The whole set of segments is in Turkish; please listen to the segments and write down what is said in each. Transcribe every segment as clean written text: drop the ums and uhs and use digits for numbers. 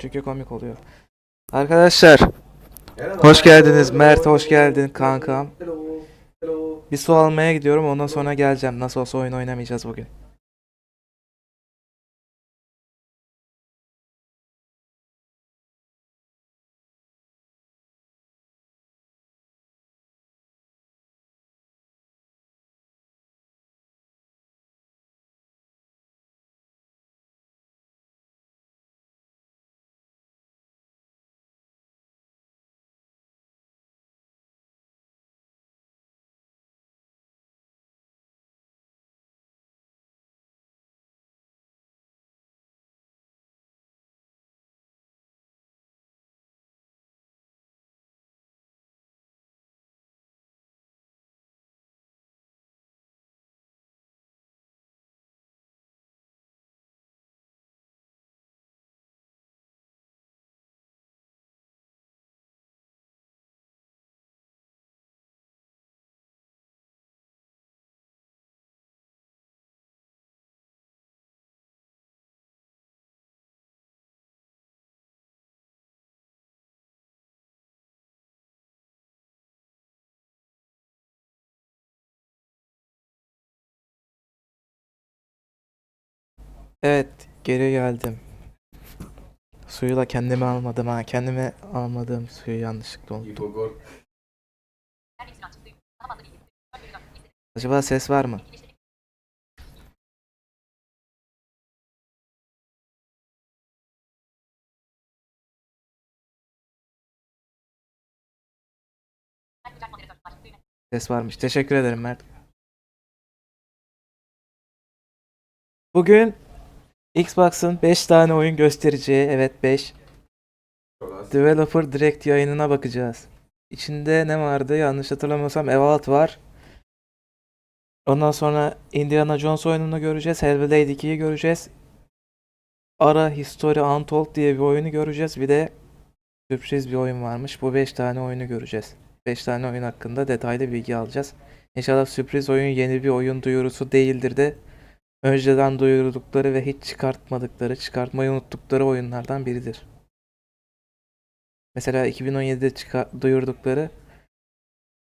Çünkü komik oluyor. Arkadaşlar hoş geldiniz. Mert hoş geldin kankam. Bir su almaya gidiyorum, ondan sonra geleceğim. Nasıl olsa oyun oynamayacağız bugün. Evet, geri geldim. Suyu da kendime almadım ha. Kendime almadığım suyu yanlışlıkla unuttum. Acaba ses var mı? Ses varmış. Teşekkür ederim Mert. Bugün Xbox'ın 5 tane oyun göstereceği, evet 5 Developer Direct yayınına bakacağız. İçinde ne vardı? Yanlış hatırlamıyorsam Evalot var. Ondan sonra Indiana Jones oyununu göreceğiz. Hellblade 2'yi göreceğiz. Ara History Untold diye bir oyunu göreceğiz. Bir de sürpriz bir oyun varmış. Bu 5 tane oyunu göreceğiz. 5 tane oyun hakkında detaylı bilgi alacağız. İnşallah sürpriz oyun yeni bir oyun duyurusu değildir de önceden duyurdukları ve hiç çıkartmadıkları, çıkartmayı unuttukları oyunlardan biridir. Mesela 2017'de duyurdukları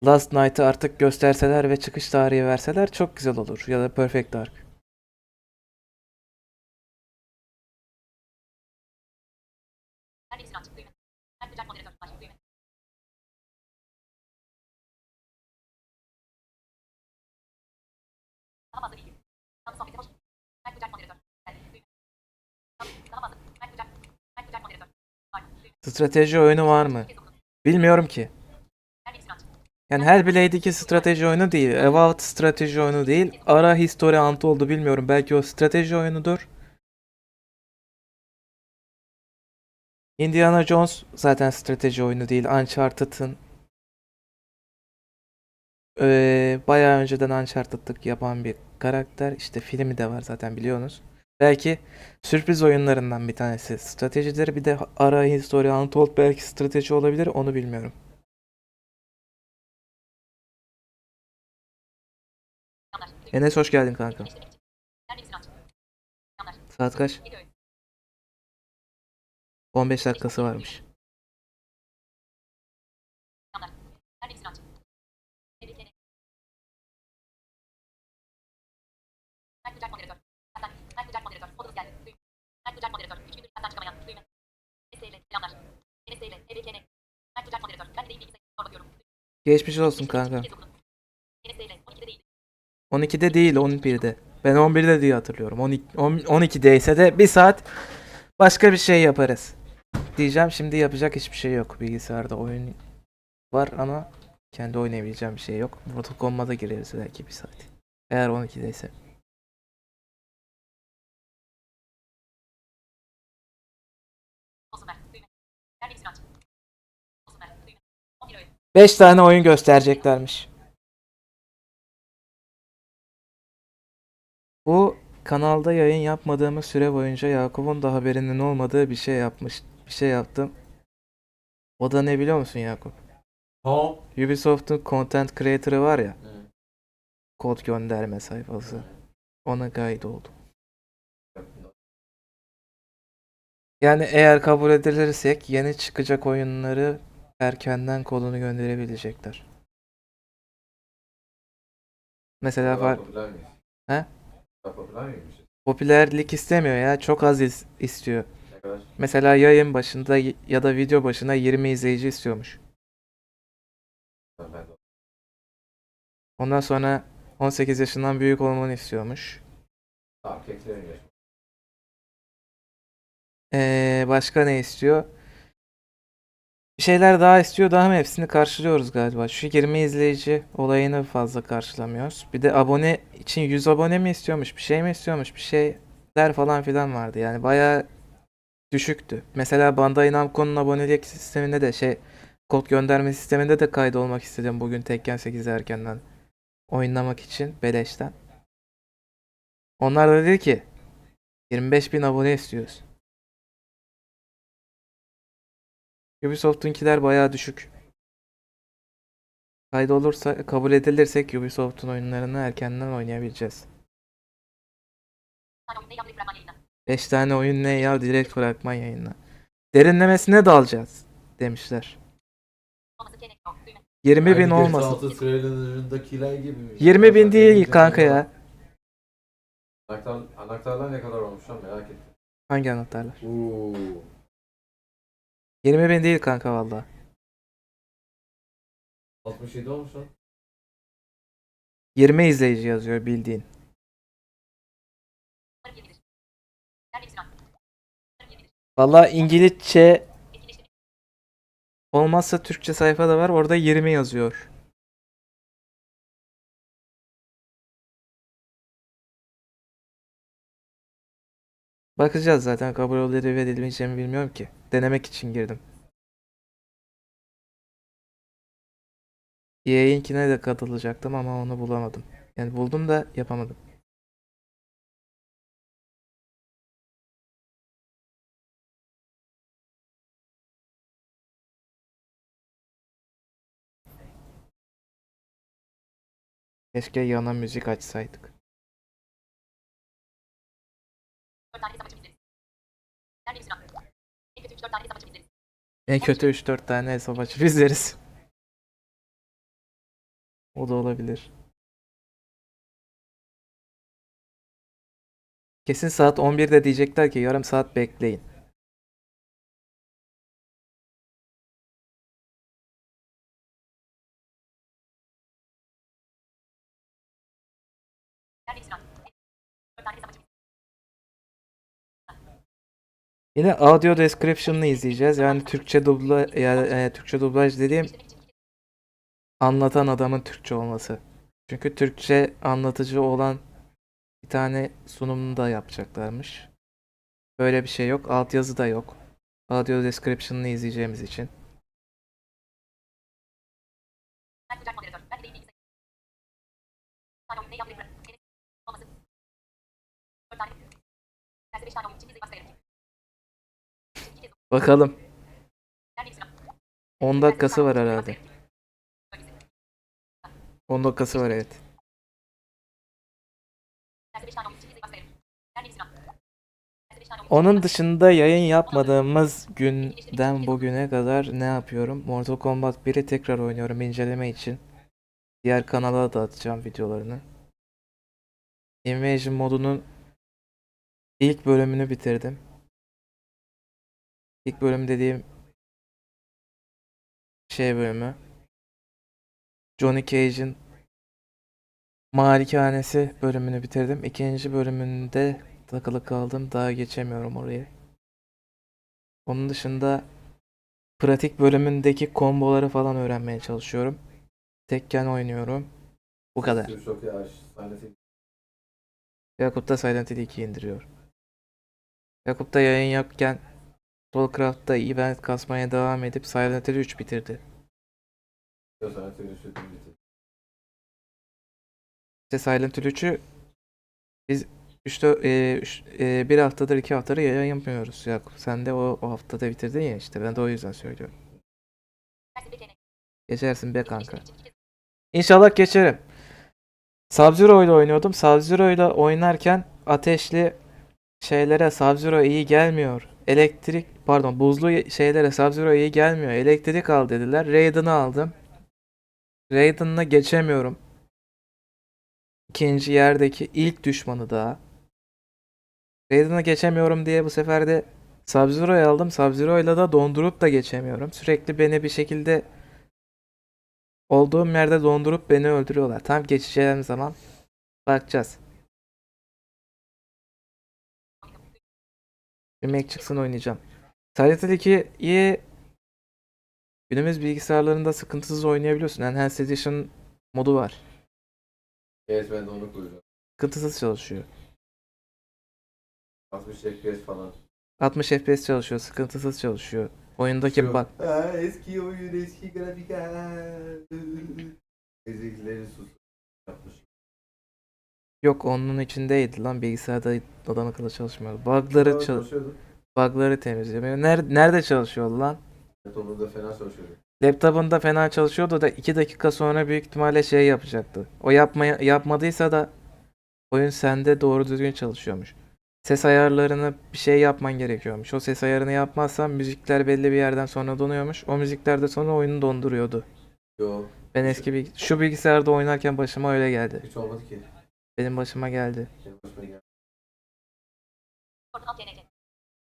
Last Night'ı artık gösterseler ve çıkış tarihi verseler çok güzel olur. Ya da Perfect Dark. Strateji oyunu var mı? Bilmiyorum ki. Yani Hellblade 2 strateji oyunu değil. Evolved strateji oyunu değil. Ara History Untold'u bilmiyorum. Belki o strateji oyunudur. Indiana Jones zaten strateji oyunu değil. Uncharted'ın bayağı önceden Uncharted'lık yapan bir karakter. İşte filmi de var zaten biliyorsunuz. Belki sürpriz oyunlarından bir tanesi stratejileri. Bir de Ara History Untold belki strateji olabilir. Onu bilmiyorum. Enes hoş geldin kanka. Saat kaç? 15 dakikası varmış. Geçmiş olsun kanka. 12'de değil 11'de. Ben 11'de diye hatırlıyorum. 12'de ise de bir saat başka bir şey yaparız. Diyeceğim, şimdi yapacak hiçbir şey yok. Bilgisayarda oyun var ama kendi oynayabileceğim bir şey yok. Mortal Kombat'a gireriz belki bir saat. Eğer 12'de ise. Beş tane oyun göstereceklermiş. Bu kanalda yayın yapmadığımız süre boyunca Yakup'un da haberinin olmadığı bir şey yapmış. Bir şey yaptım. O da ne biliyor musun Yakup? Ha? Ubisoft'un content creator'ı var ya. Evet. Kod gönderme sayfası. Ona guide oldum. Yani eğer kabul edilirsek yeni çıkacak oyunları erkenden kodunu gönderebilecekler. Mesela O kadar popüler miyiz? he? O kadar popüler miymiş? Popülerlik istemiyor ya. Çok az istiyor. Ne kadar? Mesela yayın başında ya da video başına 20 izleyici istiyormuş. Ben de. Ondan sonra 18 yaşından büyük olmanı istiyormuş. Erkeklerin yaşı. Başka ne istiyor? Bir şeyler daha istiyor da ama hepsini karşılıyoruz galiba. Şu 20 izleyici olayını fazla karşılamıyoruz. Bir de abone için 100 abone mi istiyormuş, bir şey mi istiyormuş, bir şeyler falan filan vardı. Yani bayağı düşüktü. Mesela Bandai Namco'nun abonelik sisteminde de kod gönderme sisteminde de kaydolmak istedim bugün Tekken 8 erkenden oynamak için beleşten. Onlar da dedi ki 25.000 abone istiyoruz. Ubisoft'unkiler bayağı düşük. Kaydolursa, kabul edilirsek Ubisoft'un oyunlarını erkenden oynayabileceğiz. 5 tane oyun ne ya, direkt fragman yayınla. Derinlemesine dalacağız demişler. 20.000 Aynı GTA olmasın. 6 trailerlarındakiler gibi mi? 20.000 değil Deneyeceğim kanka ama ya. Anahtarlar ne kadar olmuş lan merak ettim. Hangi anahtarlar? Oo. 20.000 değil kanka valla. 67 olmuş lan. 20 izleyici yazıyor bildiğin. Valla İngilizce olmazsa Türkçe sayfa da var. Orada 20 yazıyor. Bakacağız zaten, kabul edilip edilmeyeceğimi bilmiyorum ki. Denemek için girdim. Yayınkine de katılacaktım ama onu bulamadım. Yani buldum da yapamadım. Keşke yana müzik açsaydık. En kötü 3-4 tane hesap açıp izleriz. O da olabilir. Kesin saat 11'de diyecekler ki yarım saat bekleyin. Yine audio description'ını izleyeceğiz. Yani Türkçe dublaj dediğim anlatan adamın Türkçe olması. Çünkü Türkçe anlatıcı olan bir tane sunumunu da yapacaklarmış. Böyle bir şey yok. Altyazı da yok. Audio description'ını izleyeceğimiz için. Bakalım. 10 dakikası var herhalde. 10 dakikası var, evet. Onun dışında yayın yapmadığımız günden bugüne kadar ne yapıyorum? Mortal Kombat 1'i tekrar oynuyorum inceleme için. Diğer kanala da atacağım videolarını. Invasion modunun ilk bölümünü bitirdim. İlk bölüm dediğim bölümü. Johnny Cage'in malikanesi bölümünü bitirdim. İkinci bölümünde takılı kaldım. Daha geçemiyorum oraya. Onun dışında pratik bölümündeki komboları falan öğrenmeye çalışıyorum. Tekken oynuyorum. Bu kadar. Çok yavaş. Sahnesi. Yakup da Silent Hill 2'yi indiriyor. Yakup da yayın yokken Soulcraft'ta event kasmaya devam edip Silent Hill 3 bitirdi. Sahnesi bitti. İşte Silent Hill 3'ü biz bir haftadır 2 haftadır yayın yapmıyoruz Yakup. Sen de o haftada bitirdin ya, işte ben de o yüzden söylüyorum. Geçersin be kanka. İnşallah geçerim. Sub-Zero ile oynuyordum. Sub-Zero ile oynarken ateşli şeylere Sub-Zero iyi gelmiyor. buzlu şeylere Sub-Zero iyi gelmiyor. Elektrik al dediler. Raiden'ı aldım. Raiden'la geçemiyorum. İkinci yerdeki ilk düşmanı daha. Raiden'ı geçemiyorum diye bu sefer de Sub-Zero'yu aldım. Sub-Zero'yla da dondurup da geçemiyorum. Sürekli beni bir şekilde olduğum yerde dondurup beni öldürüyorlar. Tam geçeceğim zaman bakacağız. Remake çıksın oynayacağım. Silent Hill 2'yi günümüz bilgisayarlarında sıkıntısız oynayabiliyorsun. Enhanced Edition modu var. Evet, ben de onu kuracağım. Sıkıntısız çalışıyor. 60 FPS falan. 60 FPS çalışıyor, sıkıntısız çalışıyor. Oyundaki bug. Eski oyun, eski grafikler. Ezikleri sus. Yapmış. Yok onun içindeydi lan, bilgisayarda adam akıllı çalışmıyor. Bug'ları temizliyor. Nerede çalışıyor lan? Laptopunda fena çalışıyordu. Laptopunda fena çalışıyordu da 2 dakika sonra büyük ihtimalle şey yapacaktı. O yapmadıysa da oyun sende doğru düzgün çalışıyormuş. Ses ayarlarını bir şey yapman gerekiyormuş. O ses ayarını yapmazsan müzikler belli bir yerden sonra donuyormuş. O müzikler de sonra oyunu donduruyordu. Yo. Ben şu bilgisayarda oynarken başıma öyle geldi. Hiç olmadı ki. Benim başıma geldi. Benim başıma geldi.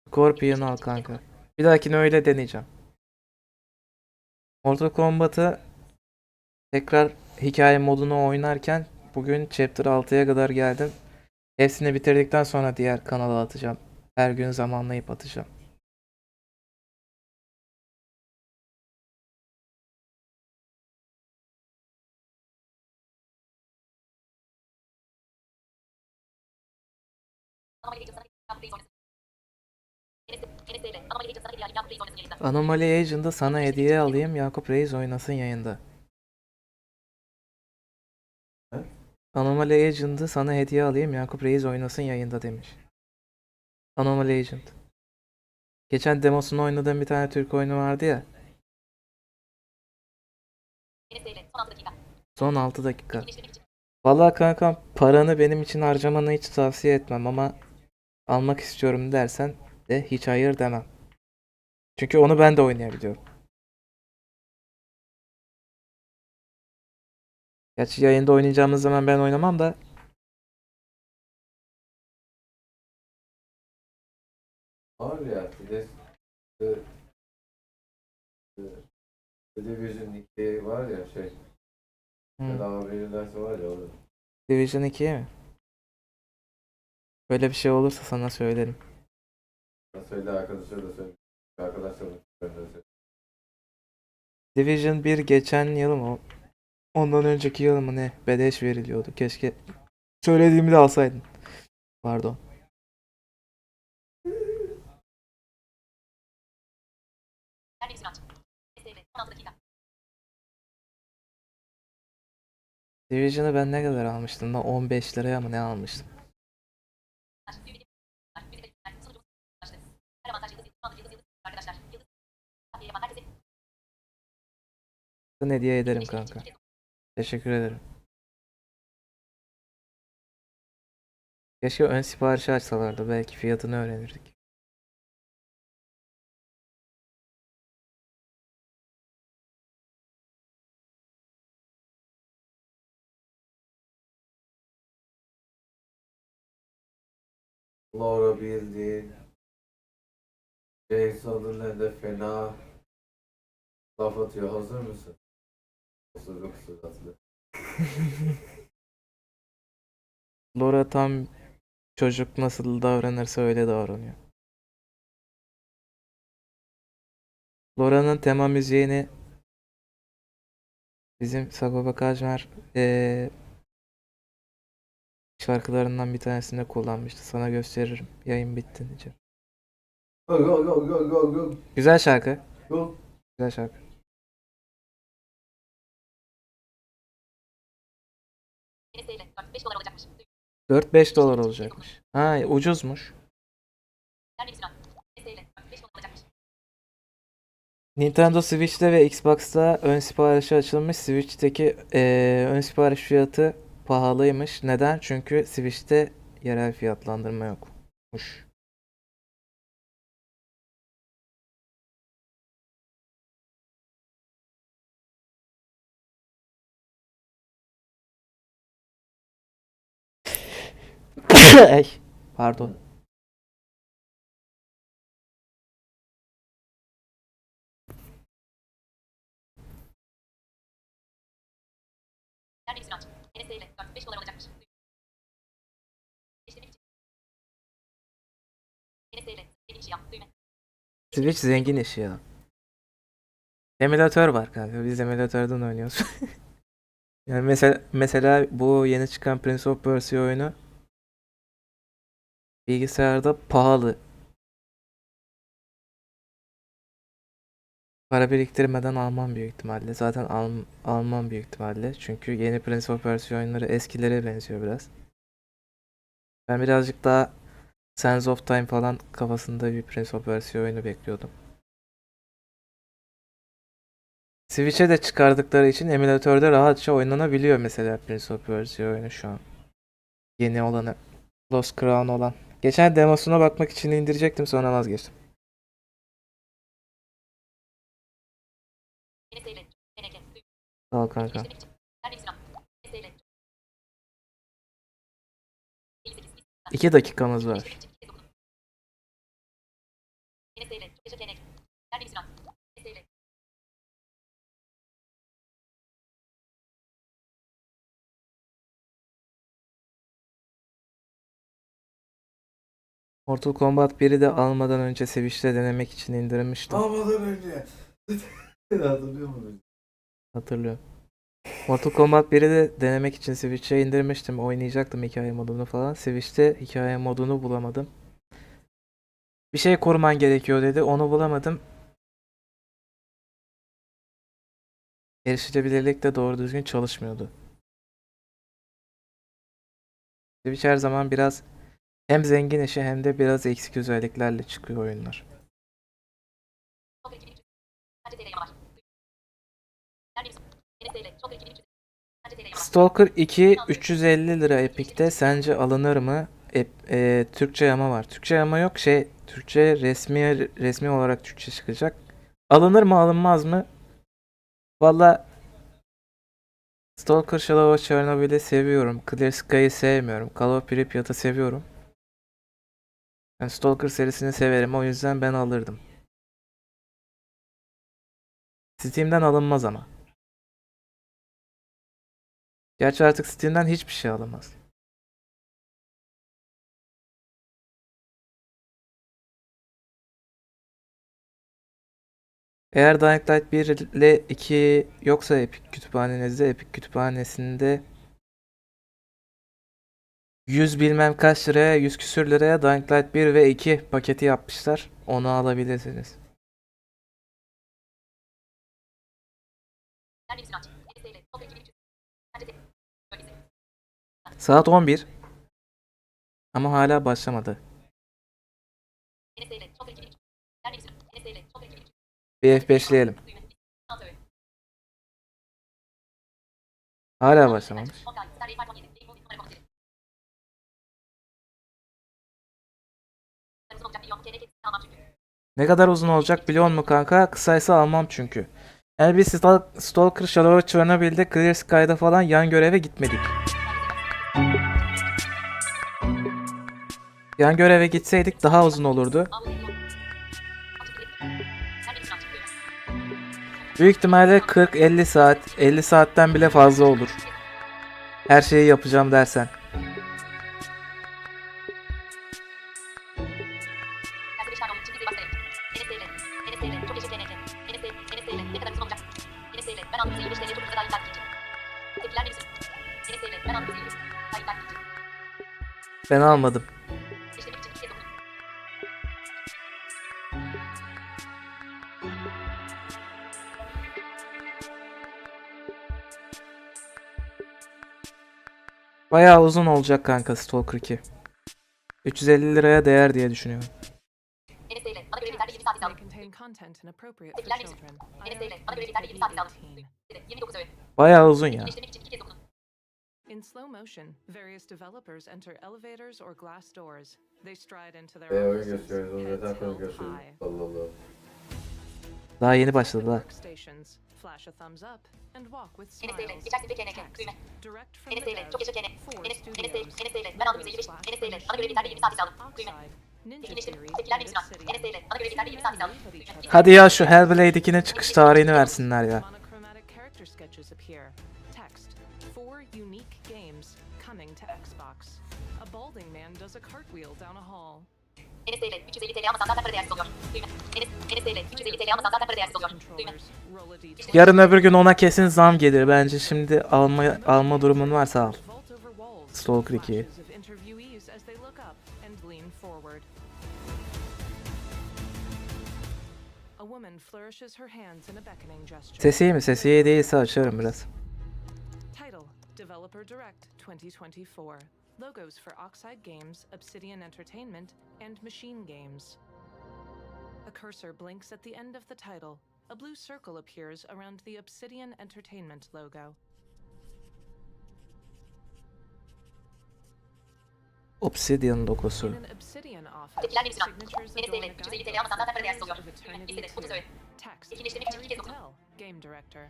Scorpion al kanka. Bir dahakine öyle deneyeceğim. Mortal Kombat'ı tekrar hikaye modunu oynarken bugün Chapter 6'ya kadar geldim. Hepsini bitirdikten sonra diğer kanala atacağım. Her gün zamanlayıp atacağım. Anomaly Agent'ı sana hediye alayım, Yakup Reis oynasın yayında. He? Anomaly Agent'ı sana hediye alayım, Yakup Reis oynasın yayında demiş. Anomaly Agent. Geçen demosunu oynadığım bir tane Türk oyunu vardı ya. Son 6 dakika. Vallahi kankam, paranı benim için harcamanı hiç tavsiye etmem ama almak istiyorum dersen de hiç hayır demem. Çünkü onu ben de oynayabiliyorum. Gerçi yayında oynayacağımız zaman ben oynamam da. Var ya, bir de Television Nick'te var ya şey. Bedava verirlerse var ya orada. Division 2'ye mi? Böyle bir şey olursa sana söylerim. Söyle, arkadaşlar da söyle. Arkadaşlar da söyle. Division 1 geçen yıl mı? Ondan önceki yıl mı ne? Beleş veriliyordu. Keşke söylediğimi de alsaydın. Pardon. Division'ı ben ne kadar almıştım da 15 liraya mı ne almıştım? Hediye ederim kanka. Teşekkür ederim. Keşke ön siparişi açsalardı, belki fiyatını öğrenirdik. Laura bildiğin Jason'ın fena laf atıyor. Hazır mısın? Osuruk suratlı. Laura tam çocuk nasıl davranırsa öyle davranıyor. Laura'nın tema müziğini bizim Sagopa Kajmer şarkılarından bir tanesinde kullanmıştı. Sana gösteririm. Yayın bittince. Go go go go go go. Güzel şarkı. Go. Güzel şarkı. 4-5 dolar olacakmış. Ha, ucuzmuş. Nintendo Switch'te ve Xbox'ta ön siparişi açılmış. Switch'teki ön sipariş fiyatı pahalıymış. Neden? Çünkü Switch'te yerel fiyatlandırma yokmuş. Ey, pardon. Switch zengin işi ya. Emülatör var kanka. Biz emülatörden oynuyoruz. Yani mesela bu yeni çıkan Prince of Persia oyunu bilgisayarda pahalı. Para biriktirmeden almam büyük ihtimalle. Zaten almam büyük ihtimalle. Çünkü yeni Prince of Persia oyunları eskilere benziyor biraz. Ben birazcık daha Sands of Time falan kafasında bir Prince of Persia oyunu bekliyordum. Switch'e de çıkardıkları için emülatörde rahatça oynanabiliyor mesela Prince of Persia oyunu şu an. Yeni olanı. Lost Crown olan. Geçen demosuna bakmak için indirecektim, sonra vazgeçtim. Sağ ol kanka. 2 dakikamız var. Mortal Kombat 1'i de almadan önce Switch'te denemek için indirmiştim. Almadan önce. Hatırlıyor musun? Hatırlıyorum. Mortal Kombat 1'i de denemek için Switch'e indirmiştim. Oynayacaktım hikaye modunu falan. Switch'te hikaye modunu bulamadım. Bir şey koruman gerekiyor dedi. Onu bulamadım. Erişilebilirlik de doğru düzgün çalışmıyordu. Switch her zaman biraz hem zengin işi hem de biraz eksik özelliklerle çıkıyor oyunlar. Stalker 2 350 lira Epic'te, sence alınır mı? Türkçe yama var. Türkçe yama yok, Türkçe resmi olarak Türkçe çıkacak. Alınır mı alınmaz mı? Valla Stalker Shadow of Chernobyl'i seviyorum. Clear Sky'ı sevmiyorum. Call of Pripyat'ı seviyorum. Ben Stalker serisini severim, o yüzden ben alırdım. Steam'den alınmaz ama. Gerçi artık Steam'den hiçbir şey alınmaz. Eğer Dying Light 1 ile 2 yoksa Epic kütüphanenizde, Epic kütüphanesinde 100 bilmem kaç liraya, 100 küsür liraya Dying Light 1 ve 2 paketi yapmışlar. Onu alabilirsiniz. Saat 11 ama hala başlamadı. Bir F5'leyelim. Hala başlamamış. Ne kadar uzun olacak biliyor musun kanka? Kısaysa almam çünkü. Yani biz Stalker Shadow Chernobyl'de Clear Sky'da falan yan göreve gitmedik. Yan göreve gitseydik daha uzun olurdu. Büyük ihtimalle 40-50 saat, 50 saatten bile fazla olur. Her şeyi yapacağım dersen. Ben almadım. Bayağı uzun olacak kanka Stalker 2. 350 liraya değer diye düşünüyorum. Bayağı uzun ya. In slow motion, various developers enter elevators or glass doors. They stride into their Oyun offices, gösteriyoruz. Onu heads neden held gösteriyoruz? high. Allah Allah. Daha yeni başladılar. Workstations. Flash a thumbs up and walk with Enes Bey'le smiles. geçersin bir kene düğme. Direct from Enes the Bey'le dev. çok yaşa kene. For Enes studios. Bey'le ben aldım %25. Enes Bey'le ana görevi biter ve 20 saat aldım. Düğme. Oxide. Ninja Etkileştim. theory. Tepkiler bir süren. Enes Bey'le ana görevi biter ve 20 saat aldım. Düğme. Hadi ya şu Hellblade 2'nin çıkış tarihini versinler ya. Monochromatic character sketches appear. Text. 4 unique games coming to Xbox. A balding man does a cartwheel down a hall. Enes Bey'le 350 TL almasan zaten para değersiz oluyor. Düğme. Enes Bey'le 350 TL almasan zaten para değersiz oluyor. Düğme. Controllers. Roll a d20. Yarın öbür gün ona kesin zam gelir. Bence şimdi alma durumun varsa al. Vault over walls. Stalker 2. Flashes of interviewees as they look up and lean forward. A woman flourishes her hands in a beckoning gesture. Sesi iyi mi? Sesi iyi değilse açarım biraz. Title: Developer Direct 2024. Logos for Oxide Games, Obsidian Entertainment, and Machine Games. A cursor blinks at the end of the title. A blue circle appears around the Obsidian Entertainment logo. Obsidian logosu. In an Obsidian office, Tepkiler bir süren. signatures Enes adorn Bey'le a 350 guidebook TL almasan zaten para with değersiz the oluyor. words of Düğme. eternity İstedi. Bunu söyle. here. Text. Etkileştirmek için Harry 2 kez okudum. Tell, Game Director.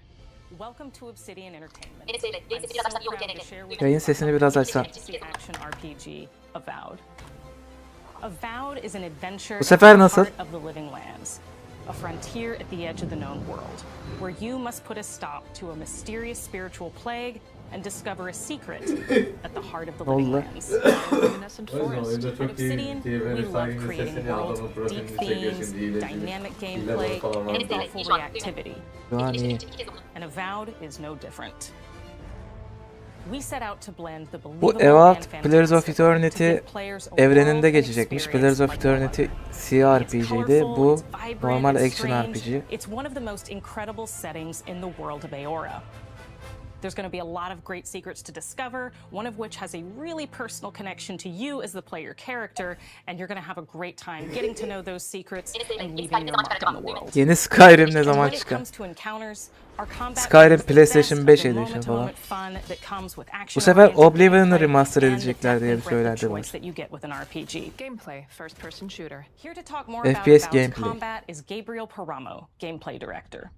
Welcome to Obsidian Entertainment. Enes Bey'le yayın sesi biraz açsan iyi olur KNK. Düğme. Yayın sesini biraz açsam. The action RPG Avowed. Avowed is an adventure Bu sefer at the nasıl? heart of the living lands. A frontier at the edge of the known world, where you must put a stop to a mysterious spiritual plague and discover a secret at the heart of the living Allah. lands. Luminescent O yüzden forest. oyunda At çok iyi Obsidian, diye we böyle love saygın creating sesini worlds, adamın deep profilini themes, çekiyorsun diye. dynamic Hile gameplay, falan var. and thoughtful reactivity. Şu an iyi. İki kez okudum. And Avowed is no different. We set out to blend the Bu believable Avowed and Pillars of fantastic to Eternity give players a evreninde world and geçecekmiş. experience Pillars of like no Eternity other. CRPG'ydi. It's Bu colorful, it's vibrant, normal it's action strange. RPG. It's one of the most incredible settings in the world of Aora. There's going to be a lot of great secrets to discover, one of which has a really personal connection to you as the player character, and you're going to have a great time getting to know those secrets and leaving your mark on the world. Yeni Skyrim ne And zaman when it çıkar? comes to encounters, our combat Skyrim is the PlayStation best 5 of the Edition falan. moment-to-moment fun that comes with Bu action sefer oriented Oblivion'ı gameplay remaster and the edecekler diye bir depth and breadth of söylenti var. choice that you get with an RPG. Gameplay, first-person shooter. Here to talk more about FPS Avowed's gameplay. combat is Gabriel Paramo, gameplay director.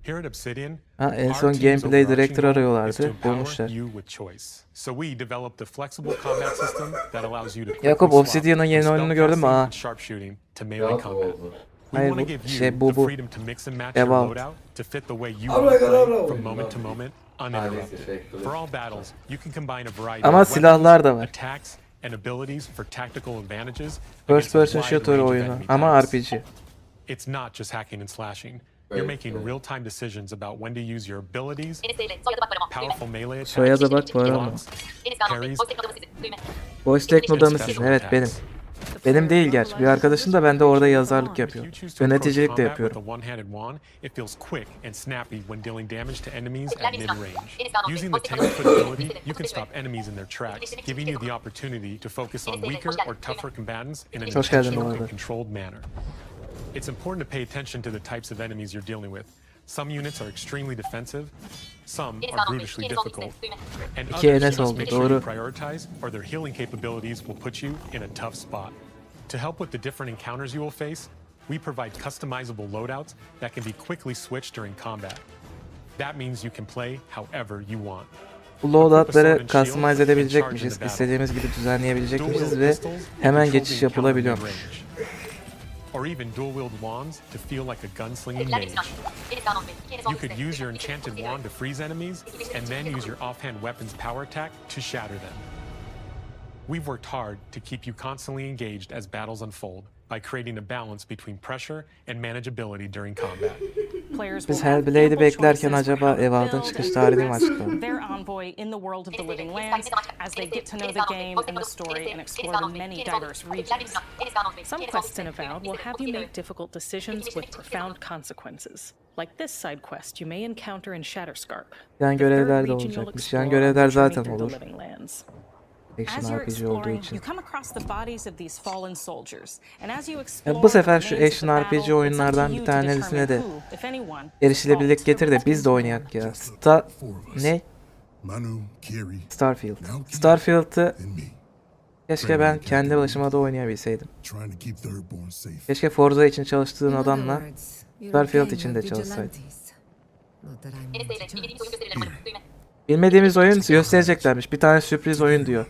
Here at Obsidian, Ha, en our son team's gameplay overarching director goal is to arıyorlardı. empower Bulmuşlar. you with choice. So we developed a flexible combat system that allows you to quickly Yakup, swap Obsidian'ın yeni from oyununu gördün mü? spellcasting Aa. and sharpshooting to melee Rahat combat. oldu. We Hayır, want to bu give you şey, bu. the freedom to mix and match your Avowed. loadout to fit the way you Abla want to gel, play abla. from moment to moment, uninterrupted. Neyse, şey, For all battles, you can combine a variety Ama of silahlar da weapons, var. attacks, and abilities for tactical advantages First against a person wide shooter range of oyunu enemy ama types. RPG. It's not just hacking and slashing. Evet, You're making evet. real-time decisions about when to use your abilities, Enes Bey'le soyadı bak parama. Düğme. powerful melee attacks, Soyadı bak bu arama. blocks, Enes Bey'le Parries. voice teknolojisi sizin. Düğme. Voice Techno'da and mısın? special Evet benim. attacks. Benim değil gerçi. Bir arkadaşım da ben de orada yazarlık If you yapıyor. choose to approach Yöneticilik de combat yapıyorum. with a one-handed wand, it feels quick and snappy when dealing damage to enemies at Tepkiler bir süren. mid-range. Enes Bey'le Using the voice tank foot teknolojisi ability, sizin. you can Bunu söyle. stop enemies in their tracks, giving you the opportunity to focus on Enes Bey'le weaker hoş geldin. or tougher combatants in an Hoş geldin bu intentional arada. and controlled manner. It's important to pay attention to the types of enemies you're dealing with. Some units are extremely defensive, some Enes are Bey'le brutishly Enes oldu difficult, sizin. Düğme. and İki others Enes you must oldu, make sure you doğru. prioritize, or their healing capabilities will put you in a tough spot. To help with the different encounters you will face, we provide customizable loadouts that can be quickly switched during combat. That means you can play however you want. Bu loadoutları customize edebilecekmişiz. İstediğimiz gibi düzenleyebilecekmişiz ve hemen geçiş yapılabiliyormuş. Or even dual-wield wands to feel like a gunslinging Tepkiler bir mage. süren. Enes Bey'le iki Enes You oldu could sizin. use your Düğme. enchanted wand to freeze enemies, and then use your offhand weapon's power attack to shatter them. We've worked hard to keep you constantly engaged as battles unfold by creating a balance between pressure and manageability during combat. Players Biz will have Hellblade'i ample beklerken choices for acaba how to Avowed'ın build çıkış and tarihini mi progress açıkladı? their envoy in the world of the living lands as they get to know the game and the story and explore the many diverse regions. Some quests in Avowed will have you make difficult decisions with profound consequences. Like this side quest you may encounter in Shatterscarp. Yan the third görevler de region you'll olacakmış. Yan explore on görevler your journey zaten through the olur. living lands. Action As you're RPG olduğu exploring, için. you come across the bodies of these fallen soldiers. And as you Ya explore bu sefer the şu remains of action the RPG battle, it's up to oyunlardan you bir to tanesine de determine who, if anyone, erişilebilirlik falls. getir de biz de oynayak ya. Ne? Manu, Kiri, Starfield. now Kiri, Starfield'ı and me. Keşke ben kendi başıma da oynayabilseydim. Keşke Forza için çalıştığın adamla Starfield için de çalışsaydın. Enes Bey'le bilmediğimiz oyun gösterileri var. Düğme. Bilmediğimiz oyun göstereceklermiş. Bir tane sürpriz oyun diyor.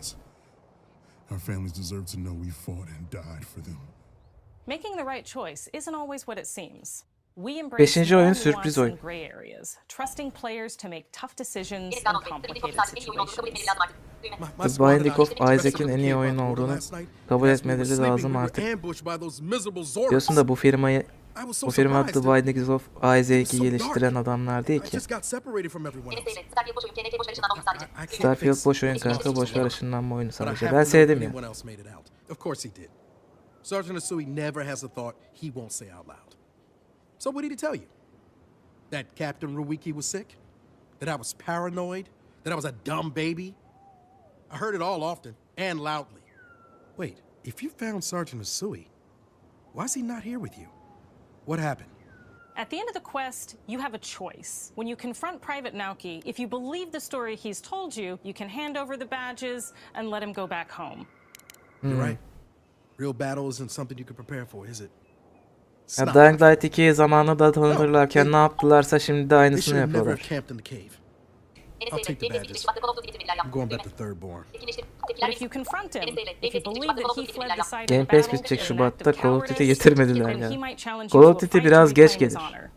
Making the right choice isn't always what it seems. We embrace Beşinci oyun more sürpriz nuance oyun. and gray areas, trusting players to make tough decisions Enes in Bey'le Tabletop'in complicated sadece en iyi oyun olduğunu kabul etmeleri situations. lazım artık. Düğme. The Binding of Isaac'in en iyi oyun olduğunu kabul etmeleri lazım artık. Diyorsun da bu firma The Binding of Isaac'i geliştiren adamlar değil ki. Enes Bey'le Starfield boş oyun. KNT boş ver ışınlanma oyunu sadece. Starfield boş oyun kanka, boş ver ışınlanma oyunu sadece. Ben sevdim ya. Of course he did. Sergeant Asui never has a thought he won't say out loud. So what did he tell you? That Captain Ruwiki was sick? That I was paranoid? That I was a dumb baby? I heard it all often and loudly. Wait, if you found Sergeant Asui, why is he not here with you? What happened? At the end of the quest, you have a choice. When you confront Private Naoki, if you believe the story he's told you, you can hand over the badges and let him go back home. You're right. Real battle isn't something you can prepare for, is it? It's Ya not. Dying Light 2'yi zamanında tanıtırlarken ne yaptılarsa şimdi de They aynısını should have never yapıyorlar. camped in the cave. Enes I'll Bey'le take the yeni badges. Şubat'ta Call of Duty getirmediler ya. I'm going back Düğme. to Third Born. Etkinleştir. Tepkiler But if you verin. confront him, Enes Bey'le if you believe that he fled the site Game of the Pass battle bitecek in an Şubat'ta, act of Call of Duty cowardice, getirmediler then he ya. might challenge Call you of to a Duty fight biraz to geç reclaim his gelir. honor.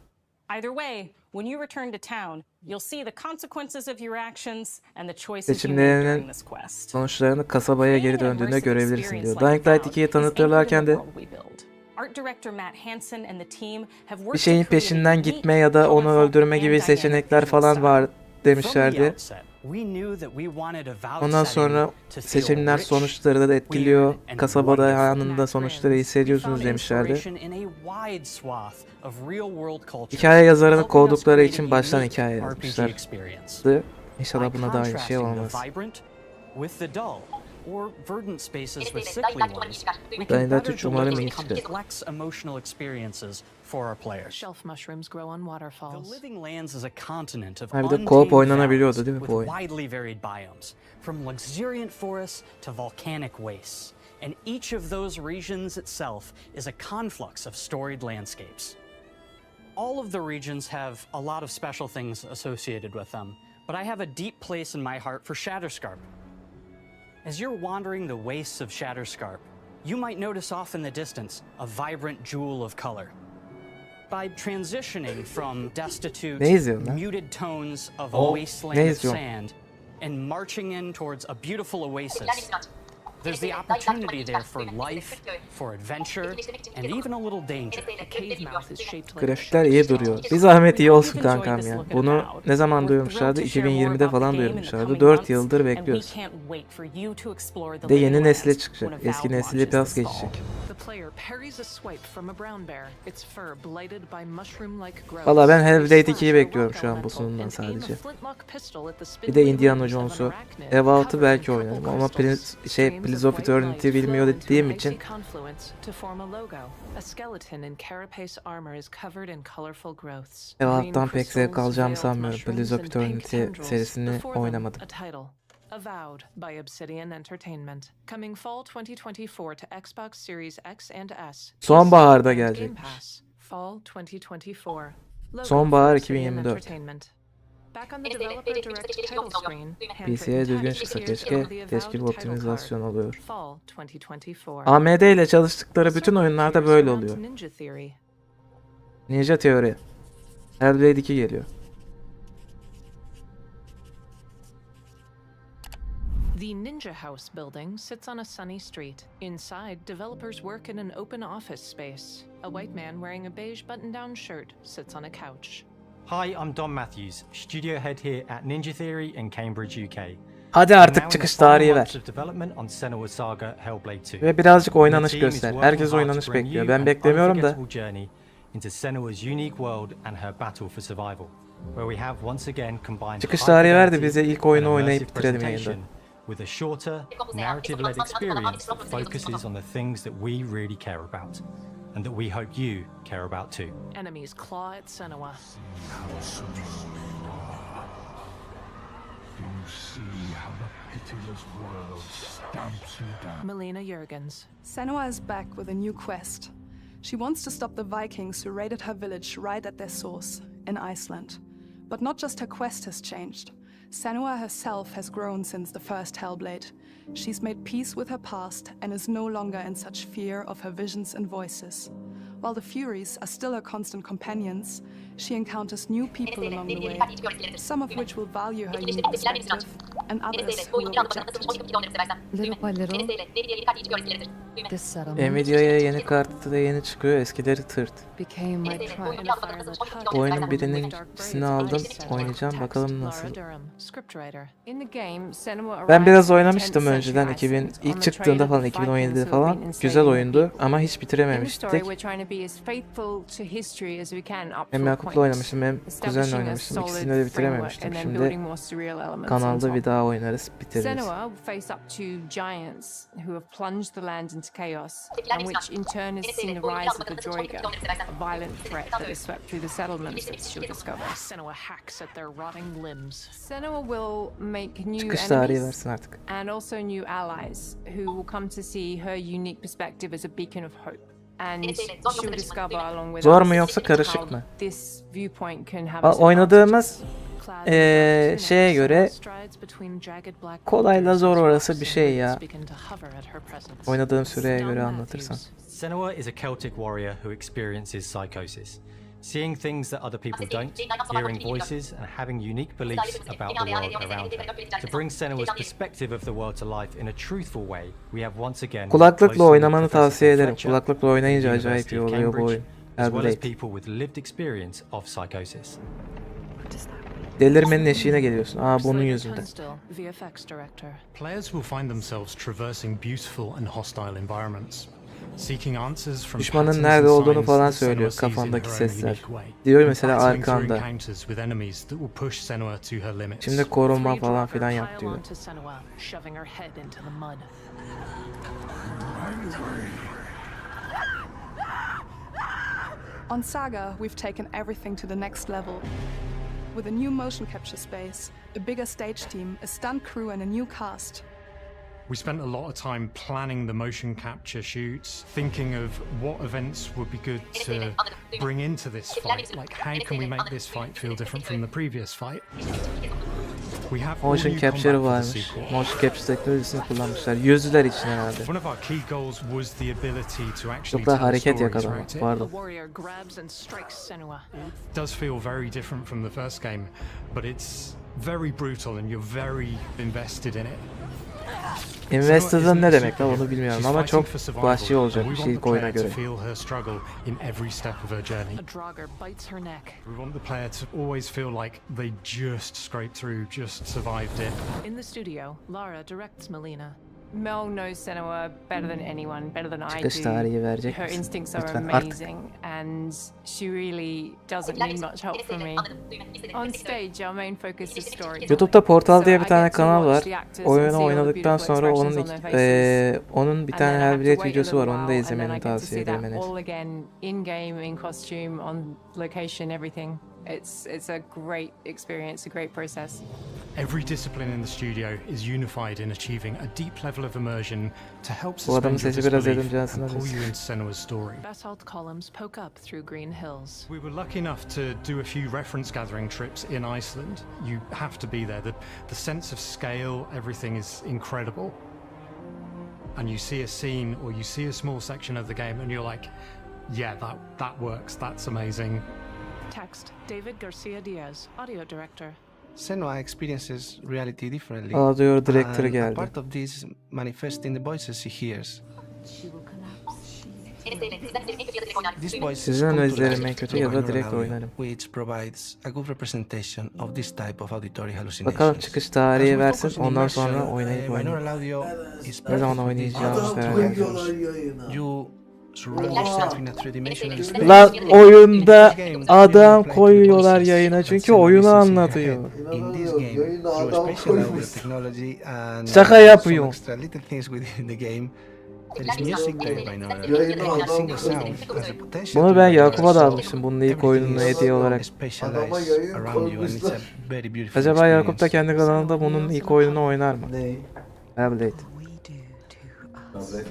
Either way, when you return to town, you'll see the consequences of your actions and the choices you made during Seçimlerinin this quest. sonuçlarını kasabaya geri döndüğünde görebilirsin diyor. Dying Light 2'yi tanıtırlarken de bir şeyin peşinden gitme ya da onu öldürme gibi seçenekler falan var demişlerdi. Ondan sonra seçimler sonuçları da etkiliyor. Kasabada anında sonuçları hissediyorsunuz demişlerdi. Hikaye yazarını kovdukları için baştan hikaye yazmışlardı. İnşallah buna da aynı şey olmaz. Or verdant spaces with Enes sickly Bey'le ones. We Düğme. can Dying Light better 3 umarım iyi deliver çıkar. complex emotional experiences for our players. Shelf mushrooms grow on The waterfalls. living lands is a continent of Ha, bir de untamed co-op oynanabiliyordu valleys değil mi bu oyun? with widely varied biomes, from luxuriant forests to volcanic wastes. And each of those regions itself is a conflux of storied landscapes. All of the regions have a lot of special things associated with them, but I have a deep place in my heart for Shatterscarp. As you're wandering the wastes of Shatterscarp, you might notice off in the distance a vibrant jewel of color. By transitioning from destitute, Ne izliyorsun lan? muted tones of a Oh, wasteland ne of izliyorsun? sand and marching in towards a beautiful oasis, Tepkiler verin aç. there's the opportunity there for life, for adventure, and even a little danger. Cave mouth is shaped like a Grafikler iyi duruyor. Bir zahmet iyi olsun kankam ya. Bunu ne zaman duyurmuşlardı? 2020'de falan duyurmuşlardı. 4 yıldır bekliyoruz. Bir de yeni nesile çıkacak. Eski nesile biraz geçecek. The player parries a swipe from a brown bear, its fur blighted by mushroom-like growths. Valla ben Hellblade Slash 2'yi a bekliyorum rock şu an bu elemental sunumdan and aim a sadece. flintlock pistol at the Bir de spindly Indiana limbs of an Jones'u. arachnid Ev 6 covered belki in oynarım purple ama crystals. Streams Pillars of of white Eternity light bilmiyor flow into dediğim an için icy confluence to form a logo. A skeleton in carapace armor is covered in colorful growths. Ev Green 6'dan pek zevk crystals, alacağımı veiled sanmıyorum. Pillars of mushrooms, and pink Eternity tendrils. serisini Before them, oynamadım. a title. Avowed by Obsidian Entertainment. Coming fall 2024 to Xbox Series X and S. Sonbaharda PC, and Game gelecekmiş. Pass. Fall 2024. Logo Sonbahar for Obsidian 2024. Entertainment. Back on the Enes Bey'le developer Bey'le direct Bey'le title screen, PC'ye düzgün handwritten çıksa text keşke. appears on the Keşke bir Avowed title optimizasyon card. oluyor. Fall 2024. AMD ile çalıştıkları bütün oyunlarda böyle oluyor. Ninja Theory. Ninja Theory. Hellblade 2 geliyor. The Ninja House building sits on a sunny street. Inside, developers work in an open office space. A white man wearing a beige button-down shirt sits on a couch. Hi, I'm Don Matthews, studio head here at Ninja Theory in Cambridge, UK. Hadi artık çıkış tarihi ver. Ve birazcık oynanış göster. Herkes oynanış bekliyor. Ben beklemiyorum da. Çıkış tarihi ver de bize ilk oyunu oynayıp bitirelim yayında. With a shorter, narrative-led experience that focuses on the things that we really care about, and that we hope you care about too. Enemies claw at Senua. Melina Jurgens. Senua is back with a new quest. She wants to stop the Vikings who raided her village right at their source, in Iceland. But not just her quest has changed. Senua herself has grown since the first Hellblade. She's made peace with her past and is no longer in such fear of her visions and voices. While the Furies are still her constant companions, she encounters new people along the way, some of which will value her unique perspective, and others who will reject it. Little by little, this settlement Nvidia'ya yeni kartı da yeni çıkıyor. Eskileri tırt. became my tribe. Bu oyunun birisini aldım. Oynayacağım. Bakalım nasıl. Ben biraz oynamıştım önceden. İlk çıktığında falan 2017'de falan. Güzel oyundu ama hiç bitirememiştik. Hem Yakup'la oynamıştım hem kuzenle oynamıştım. İkisini de bitirememiştim. Şimdi kanalda bir daha oynarız, bitiririz. Senua will face up to giants who have plunged the land into chaos, and which in turn has seen the rise of the Droiga, a violent threat that has swept through the settlements, as she'll discover. Senua hacks at their rotting limbs. Senua will make new Çıkış tarihi enemies versin artık. and also new allies who will come to see her unique perspective as a beacon of hope. And she'll discover along with Zor us mu yoksa karışık how mı? this viewpoint can have its Oynadığımız advantages. şeye göre kolayla zor orası bir şey ya. Oynadığım süreye göre anlatırsan. Senua is a Celtic warrior who experiences psychosis. Seeing things that other people don't, hearing voices, and having unique beliefs about the world around her. To bring Senua's perspective of the world to life in a truthful way, we have once again Kulaklıkla oynamanı tavsiye ederim. Kulaklıkla oynayınca acayip iyi oluyor bu oyun. as well as Hellblade. people with lived experience of psychosis. Delirmenin eşiğine geliyorsun. Bunun yüzünden. Players will find themselves traversing beautiful and hostile environments, seeking answers from Düşmanın patterns nerede and olduğunu signs falan that Senua söylüyor sees in kafandaki her own sesler. unique way. Diyor mesela Battling through arkanda. encounters with enemies that will push Senua to her limits. Şimdi korunma falan filan yap diyor. On Saga, we've taken everything to the next level. With a new motion capture space, a bigger stage team, a stunt crew, and a new cast. We spent a lot of time planning the motion capture shoots, thinking of what events would be good to bring into this fight. Like, how can we make this fight feel different from the previous fight? We have all Motion new capture combat for the varmış. sequel. Motion capture teknolojisini kullanmışlar. Yüzlüler için herhalde. One of our key goals was the ability to actually Yok da tell hareket stories yakalamak. throughout it. Pardon. It does feel very different from the first game, but it's very brutal and you're very invested in it. Invested'ın ne demek lan onu bilmiyorum ama çok vahşi olacak bir şey ilk oyuna göre. We want the player to always feel like they just scraped through, just survived it. In the studio, Lara directs Melina. Mel knows Senua better than anyone, better than I Çıkış do. tarihi verecek Her misin? instincts are Lütfen artık. amazing, and she really doesn't need much help from me. On stage, our main focus is story. YouTube'da Portal diye bir tane kanal var. Oyunu oynadıktan sonra onun bir tane Hellblade videosu var. Onu da izlemeni tavsiye ederim. All again, in game, in costume, on location, everything. It's a great experience, a great process. Every discipline in the studio is unified in achieving a deep level of immersion to help Bu adamın suspend your sesi biraz disbelief Adamcansın and pull arası. you into Senua's story. Basalt columns poke up through green hills. We were lucky enough to do a few reference gathering trips in Iceland. You have to be there. The sense of scale, everything is incredible. And you see a scene or you see a small section of the game and you're like, yeah, that works, that's amazing. Text, David Garcia Diaz, audio director. Senua experiences reality differently. Audio director and a geldi. part of this manifests in the voices she hears. These voices Sizin come to önerilerim life en kötü through ya da binaural direkt audio, oynarım. which provides a good representation of this type of auditory hallucinations. Bakalım çıkış tarihi As we versin focus in ondan immersion, sonra oynayıp binaural oynayayım. audio is Ne zaman perfect for these oynayacağımız types of merak ediyorum. audios. You surround yourself in a three-dimensional space. Lan oyunda adam koyuyorlar yayına çünkü oyunu anlatıyor. In this game, through special audio technology and Şaka some yapıyor. extra little things within the game, There is music there by now. Yayını Every single adam sound has the potential Bunu to ben be Yakup'a da so almıştım. Bunun ilk oyununu everything is hediye olarak. specialized Adama yayın around you and it's a koymuşlar. very beautiful Acaba Yakup da experience. kendi kanalında bunun ilk oyununu oynar mı? Ne? Beyblade.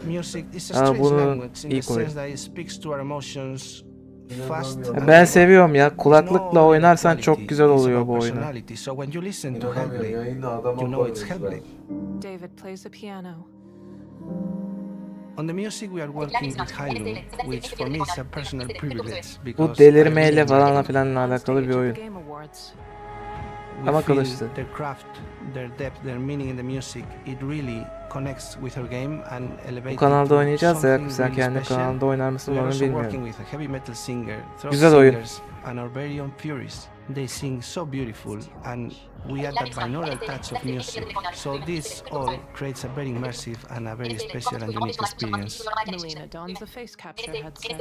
Music is a Aa, strange bunu language in the ilk oyun. sense that it speaks to our emotions fast. Ben seviyorum ya. Kulaklıkla oynarsan çok güzel oluyor bu oyunu. So when you listen to İnanamıyorum, Hellblade, yayını adama you know it's koymuşlar. Hellblade. David plays a piano. On the music we are working with Hylum, which for me is a personal privilege Bu because delirmeyle falan filanla alakalı bir oyun. Game Awards. Ama we feel kılıçlı. their craft, their depth, their meaning in the music, it really connects with our game and elevates Bu it kanalda to oynayacağız da Yakup something sen really kendi special. kanalında oynar mısın We are onu also bilmiyorum. working with a heavy metal singer, throat Güzel oyun. singers, and our very own Furies. They sing so beautiful, and we add that binaural touch of music. So this all creates a very immersive and a very special and unique experience. Melina dons a face capture headset.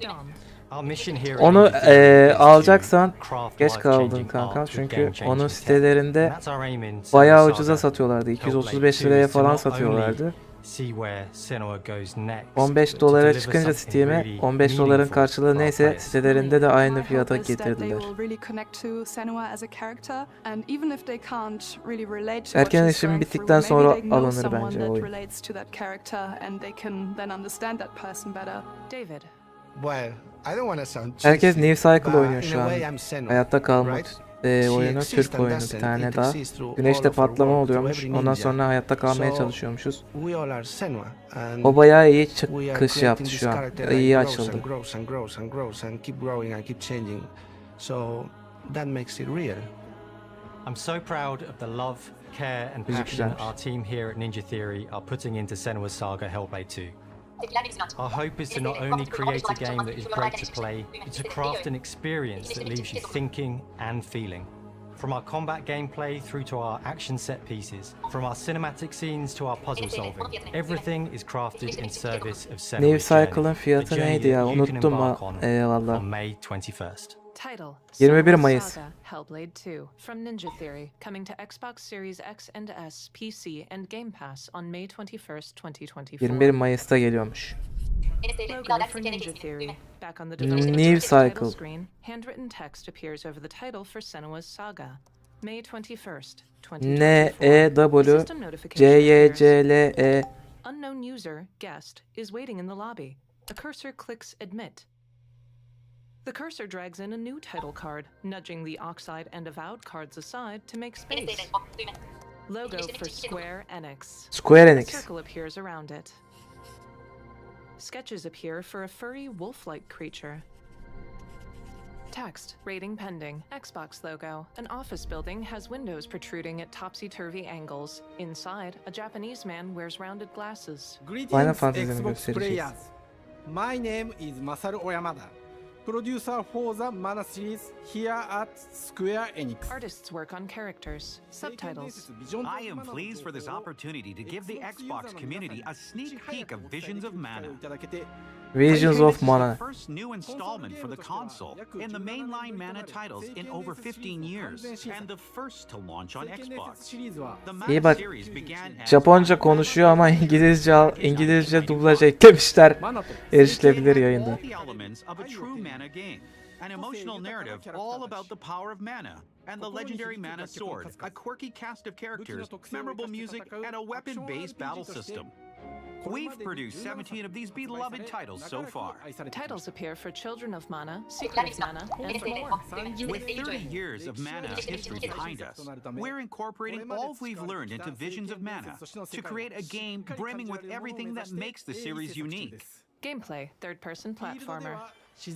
Don. Our mission here Onu at Videoları is to alacaksan craft geç kaldın life-changing kanka art with çünkü game-changing onun tech. sitelerinde And that's our aim in bayağı Senua ucuza Saga. satıyorlardı. Hellblade 235 2 liraya is to falan not satıyorlardı. only see where Senua goes next, 15 but to dolara deliver çıkınca something Steam'e really 15 doların meaningful karşılığı for our neyse players. sitelerinde de aynı My fiyata hope is that they getirdiler. will really connect to Senua as a character, and even if they can't really relate to Erken what she's erişim going bittikten through, maybe sonra they know alınır someone bence that oyun. relates to that character, and they can then understand that person better. David. Well, I don't want to sound Herkes cheesy, New Cycle but oynuyor in şu a an. way I'm Senua, Hayatta kalmak right? oyunu, Türk oyunu bir tane daha. Güneşte patlama oluyormuş. Ondan sonra hayatta kalmaya çalışıyormuşuz. We all are Senua, and O bayağı iyi we are çıkış yaptı creating this şu an. character İyi that grows açıldı. and grows and grows and grows and keep growing and keep changing. So that makes it real. I'm so proud of the love, care and Müzik passion güzelmiş. our team here at Ninja Theory are putting into Senua's Saga Hellblade 2. Our hope is to not only create a game that is great to play, but to craft an experience that leaves you thinking and feeling. From our combat gameplay through to our action set pieces, from our cinematic scenes to our puzzle solving, everything is crafted in service of New Senua's journey. Cycle'ın fiyatı The journey neydi ya? that you can Unuttum embark ha. on Eyvallah. on May 21st. Title: 21 Senua's Mayıs. Saga, Hellblade 2 from Ninja Theory, coming to Xbox Series X and S, PC, and Game Pass on May 21st, 2024. 21 Mayıs'ta geliyormuş. Logo for Ninja Theory. Back on the New developer's Cycle. title screen, handwritten text appears over the title for Senua's Saga. May 21st, 2024. System notification appears. NEWCYCLE. Unknown user, guest, is waiting in the lobby. A cursor clicks Admit. The cursor drags in a new title card, nudging the Oxide and Avowed cards aside to make space. Logo for Square Enix. Square A Enix. circle appears around it. Sketches appear for a furry wolf-like creature. Text, rating pending, Xbox logo. An office building has windows protruding at topsy-turvy angles. Inside, a Japanese man wears rounded glasses. Final Fantasy'ni göstereceğiz. My name is Masaru Oyamada, producer for the Mana series here at Square Enix. Artists work on characters. Subtitles. I am pleased for this opportunity to give the Xbox community a sneak peek of Visions of Mana. Visions of This is Mana. the first new installment for the console in the mainline Mana titles in over 15 years, and the first to launch on Xbox. The İyi Mana bak. series began as Japonca konuşuyor ama İngilizce dublaj eklemişler. Erişilebilir yayında. all the elements of a true Mana game. An emotional narrative all about the power of mana, and the legendary Mana Sword, a quirky cast of characters, memorable music, and a weapon-based battle system. We've produced 17 of these beloved titles so far. Titles appear for Children of Mana, Secret of Mana, and more. With 30 years of Mana history behind us, we're incorporating all we've learned into Visions of Mana to create a game brimming with everything that makes the series unique. Gameplay, third-person platformer.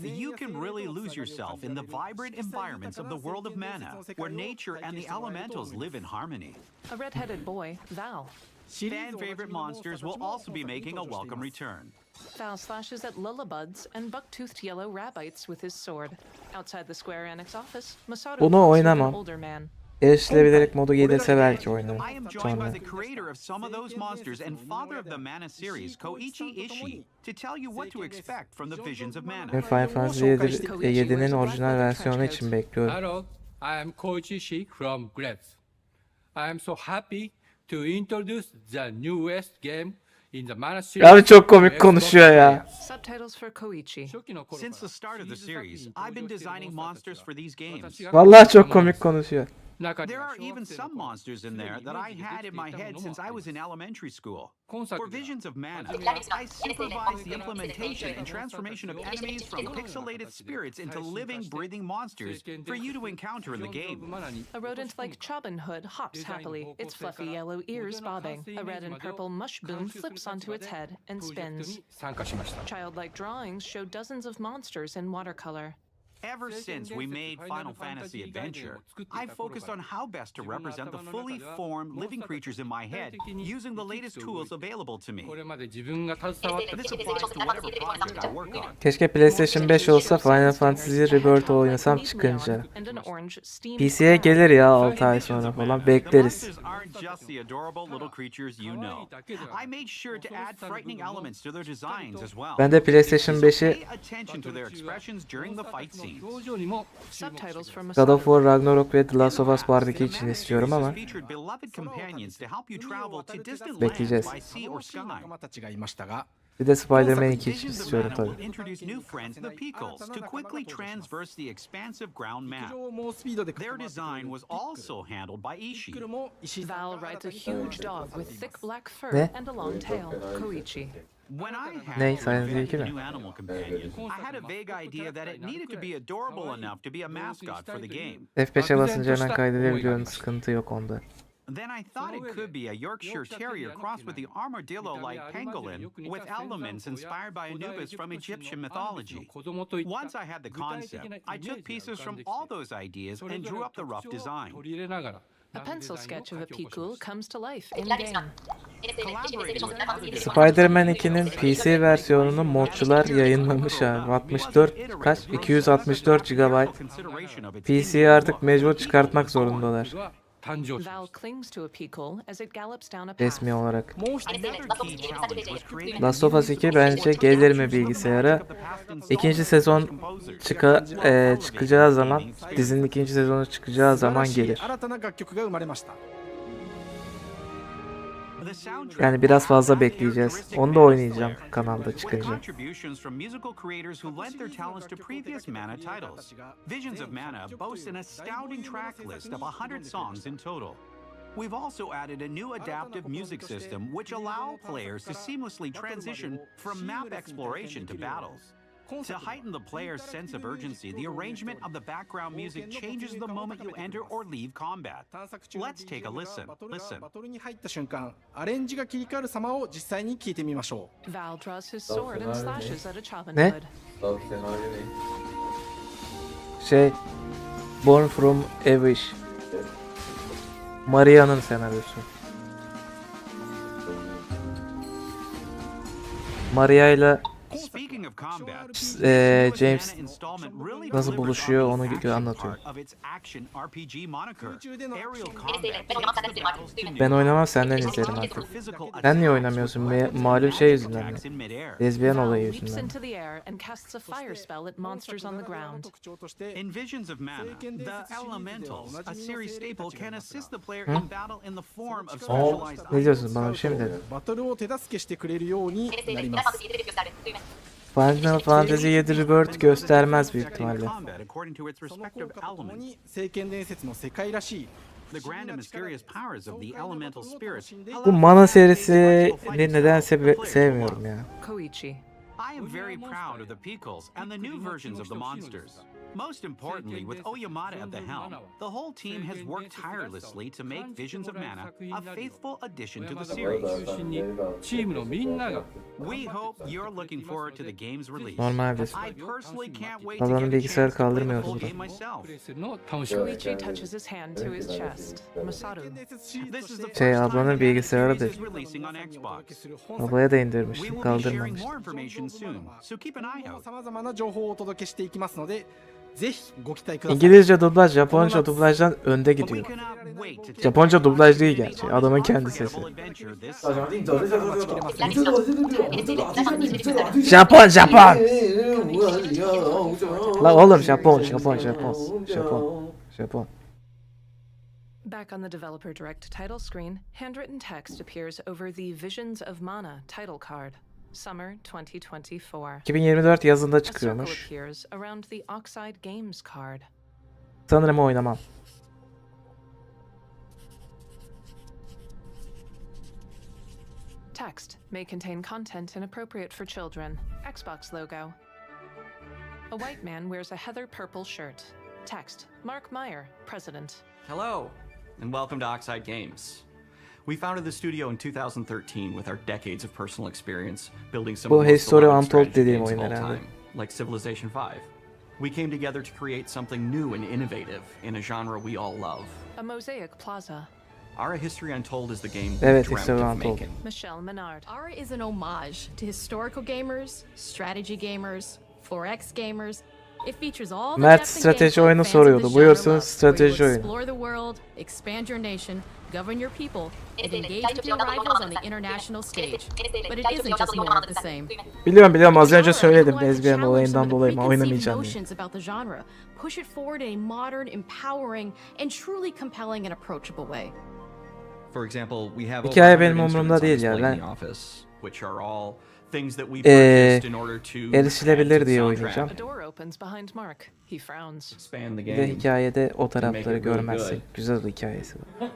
You can really lose yourself in the vibrant environments of the world of Mana, where nature and the elementals live in harmony. A red-headed boy, Val. Fan-favorite monsters will also be making a welcome return. Val slashes at Lullibuds and buck-toothed yellow rabbites with his sword. Outside the Square Enix office, Masato Bunu talks with an oynamam. older man. Erişilebilirlik modu gelirse belki I oynarım am joined sonra. by the creator of some of those monsters and father of the Mana series, Koichi Ishii, to tell you what to expect from the Visions of Mana. Ben Final Fantasy 7'nin orijinal versiyonu için bekliyorum. Hello, I am Koichi Ishii from Gretz. I am so happy to introduce the newest game in the mana Abi çok komik konuşuyor ya. Subtitles for Koichi. Since the start of the series, I've been designing monsters for these games. Vallahi çok komik konuşuyor. There are even some monsters in there that I had in my head since I was in elementary school. For Visions of Mana, I supervised the implementation and transformation of enemies from pixelated spirits into living, breathing monsters for you to encounter in the game. A rodent like Chobin Hood hops happily, its fluffy yellow ears bobbing. A red and purple mush boom flips onto its head and spins. Childlike drawings show dozens of monsters in watercolor. Ever since we made Final Fantasy Adventure, I've focused on how best to represent the fully formed living creatures in my head using the latest tools available to me. This applies to whatever project I work on. Keşke PlayStation 5 olsa Final Fantasy Rebirth oynasam çıkınca. PC'ye gelir ya 6 ay sonra falan bekleriz. The monsters aren't just the adorable little creatures you know. I made sure to add frightening elements to their designs as well. Ben de PlayStation 5'i Pay attention to their expressions during the fight scenes. Subtitles from God of War, Ragnarok ve The Last of Us Part 2 için istiyorum ama bekleyeceğiz. Bir de Spider-Man 2 için istiyorum tabii. Val rides a huge dog with thick black fur Ne? and a long tail, Koichi. When I Ne? had Silent Hill 2 a mi? new animal companion, I had a vague idea that it needed to be adorable enough to be a mascot for the game. F5'e basınca hemen kaydedebiliyorum. Sıkıntı yok onda. Then I thought it could be a Yorkshire Terrier crossed with the armadillo-like pangolin with elements inspired by Anubis from Egyptian mythology. Once I had the concept, I took pieces from all those ideas and drew up the rough design. A pencil sketch of a Pikul comes to life in-game. Spider-Man 2'nin PC versiyonunu modcular yayınlamış abi. 64 kaç? 264 GB. PC'ye artık mecbur çıkartmak zorundalar. Val clings to a Pikul as it gallops down a path. Resmi olarak. Another key challenge was creating Last of Us 2 bence gelir mi bilgisayara? İkinci sezon çıkacağı zaman, dizinin ikinci sezonu çıkacağı zaman gelir. Yani biraz fazla bekleyeceğiz. Onu da oynayacağım kanalda çıkınca. Contributions from musical creators who lent their talents to previous Mana titles. Visions of Mana boasts an astounding track list of 100 songs in total. We've also added a new adaptive music system which allows players to seamlessly transition from map exploration to battles. To heighten the player's sense of urgency, the arrangement of the background music changes the moment you enter or leave combat. Let's take a listen. Listen. Val draws his sword and slashes at a Chobin Ne? Hood. Born from Avish. Maria'nın senaryosu. Maria ile James nasıl buluşuyor onu anlatıyor. Ben oynamam, senden izlerim artık. Sen niye oynamıyorsun? Malum şey yüzünden mi? Lezbiyen olayı yüzünden. In Visions of Mana, the elementals, a series staple, can assist the player in battle in the form of specialized Ne diyorsun, bana bir şey mi dedin? Final Fantasy 7 Rebirth göstermez büyük ihtimalle. Bu Mana serisini nedense sevmiyorum ya. Koichi. I am very proud of the Pikals and the new versions of the monsters. Most importantly, with Oyamada at the helm, the whole team has worked tirelessly to make Visions of Mana a faithful addition to the series. We hope you're looking forward to the game's release. Normaldir. I personally can't wait to Babanın get a bilgisayarı chance to play the kaldırmıyor full burada. game myself. Koichi touches his hand to his chest. Masaru. This is the first time Ablanın Mana bilgisayarıdır. is releasing on Xbox. Babaya da We indirmiş, will be sharing kaldırmamış. more information soon, so keep an eye out. İngilizce dublaj Japonca dublajdan önde gidiyor. Japonca dublaj değil gerçi. Adamın kendi sesi. Japon. La oğlum Japon. Back on the Developer Direct title screen, handwritten text appears over the Visions of Mana title card. Summer 2024. 2024 yazında A circle çıkıyormuş. appears around the Oxide Games card. Sanırım oynamam. Text may contain content inappropriate for children. Xbox logo. A white man wears a heather purple shirt. Text, Mark Meyer, President. Hello, and welcome to Oxide Games. We founded the studio in 2013 with our decades of personal experience building some Bu of the most History beloved Untold strategy dediğim games of oyun all herhalde. time, like Civilization V. We came together to create something new and innovative in a genre we all love. A Mosaic Plaza. Our History Untold is the game we Evet, dreamt History of Untold. making. Michelle Menard. ARA is an homage to historical gamers, strategy gamers, 4X gamers. It features all the Mert depth and strateji gameplay oyunu fans of the soruyordu. genre Buyursunuz love, strateji where you oyunu. explore the world, expand your nation, govern your people, and engage with your rivals on the international stage. But it isn't just more of the same. Biliyorum az önce söyledim ARA wants to ezberim challenge some olayından of the dolayı preconceived oynamayacağım diye. notions about the genre, push it forward in a modern, empowering, and truly compelling and approachable way. For example, we have Hikaye over 100 benim umurumda instruments on değil ya, display in ben- the office, which are all things that we purchased in order to erişilebilir add to diye the oynayacağım. A door opens behind Mark. He frowns. Expand the Bir de game. hikayede o make tarafları it really görmezsek. good. Güzel bir hikayesi var.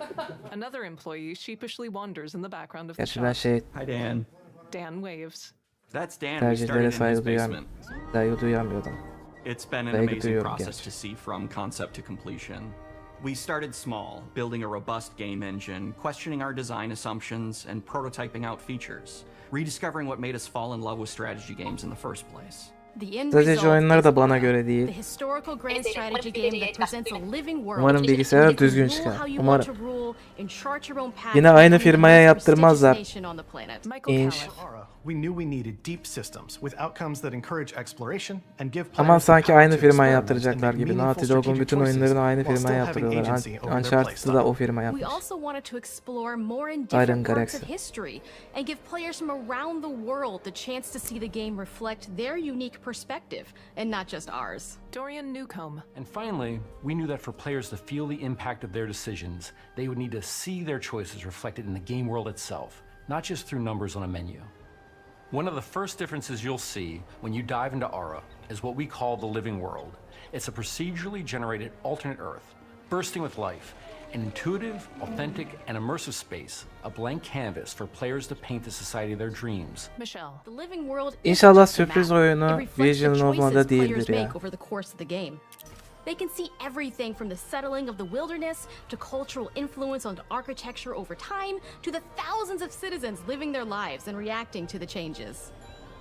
Another employee sheepishly wanders in the background of the Gerçi ben shop. Hi Dan. Dan waves. That's Dan. We Tercihlere started in his saygı basement. duyamıyordum. It's been an Saygı amazing duyuyorum process gerçi. to see from concept to completion. We started small, building a robust game engine, questioning our design assumptions, and prototyping out features, rediscovering what made us fall in love with strategy games in the first place. The end Strateji result oyunları is da bana ARA, göre the değil. historical grand strategy game that presents a living world. Umarım bilgisayar and you can düzgün rule çıkar. how you Umarım. want to rule and chart your own path Yine to aynı becoming the firmaya most yaptırmazlar. prestigious nation on the planet. Michael İnş. Callif. We knew we needed deep systems with outcomes that encourage exploration and give Ama players the sanki power aynı to firmaya experiment and yaptıracaklar make gibi. meaningful Naughty Dog'un strategic bütün choices oyunlarını aynı while firmaya still having yaptırıyorlar. agency over their play Uncharted'ı da o firma We yapmış. also wanted to explore more in Iron different parts Galaxy. of history and give players from around the world the chance to see the game reflect their unique perspective and not just ours. Dorian Newcomb. And finally, we knew that for players to feel the impact of their decisions, they would need to see their choices reflected in the game world itself, not just through numbers on a menu. One of the first differences you'll see when you dive into ARA is what we call the living world. It's a procedurally generated alternate Earth, bursting with life, an intuitive, authentic, and immersive space, a blank canvas for players to paint the society of their dreams. Michelle. The living world İnşallah isn't just a sürpriz map. oyunu It reflects the Vision choices olmadı players değildir ya. make over the course of the game. They can see everything from the settling of the wilderness to cultural influence on architecture over time to the thousands of citizens living their lives and reacting to the changes.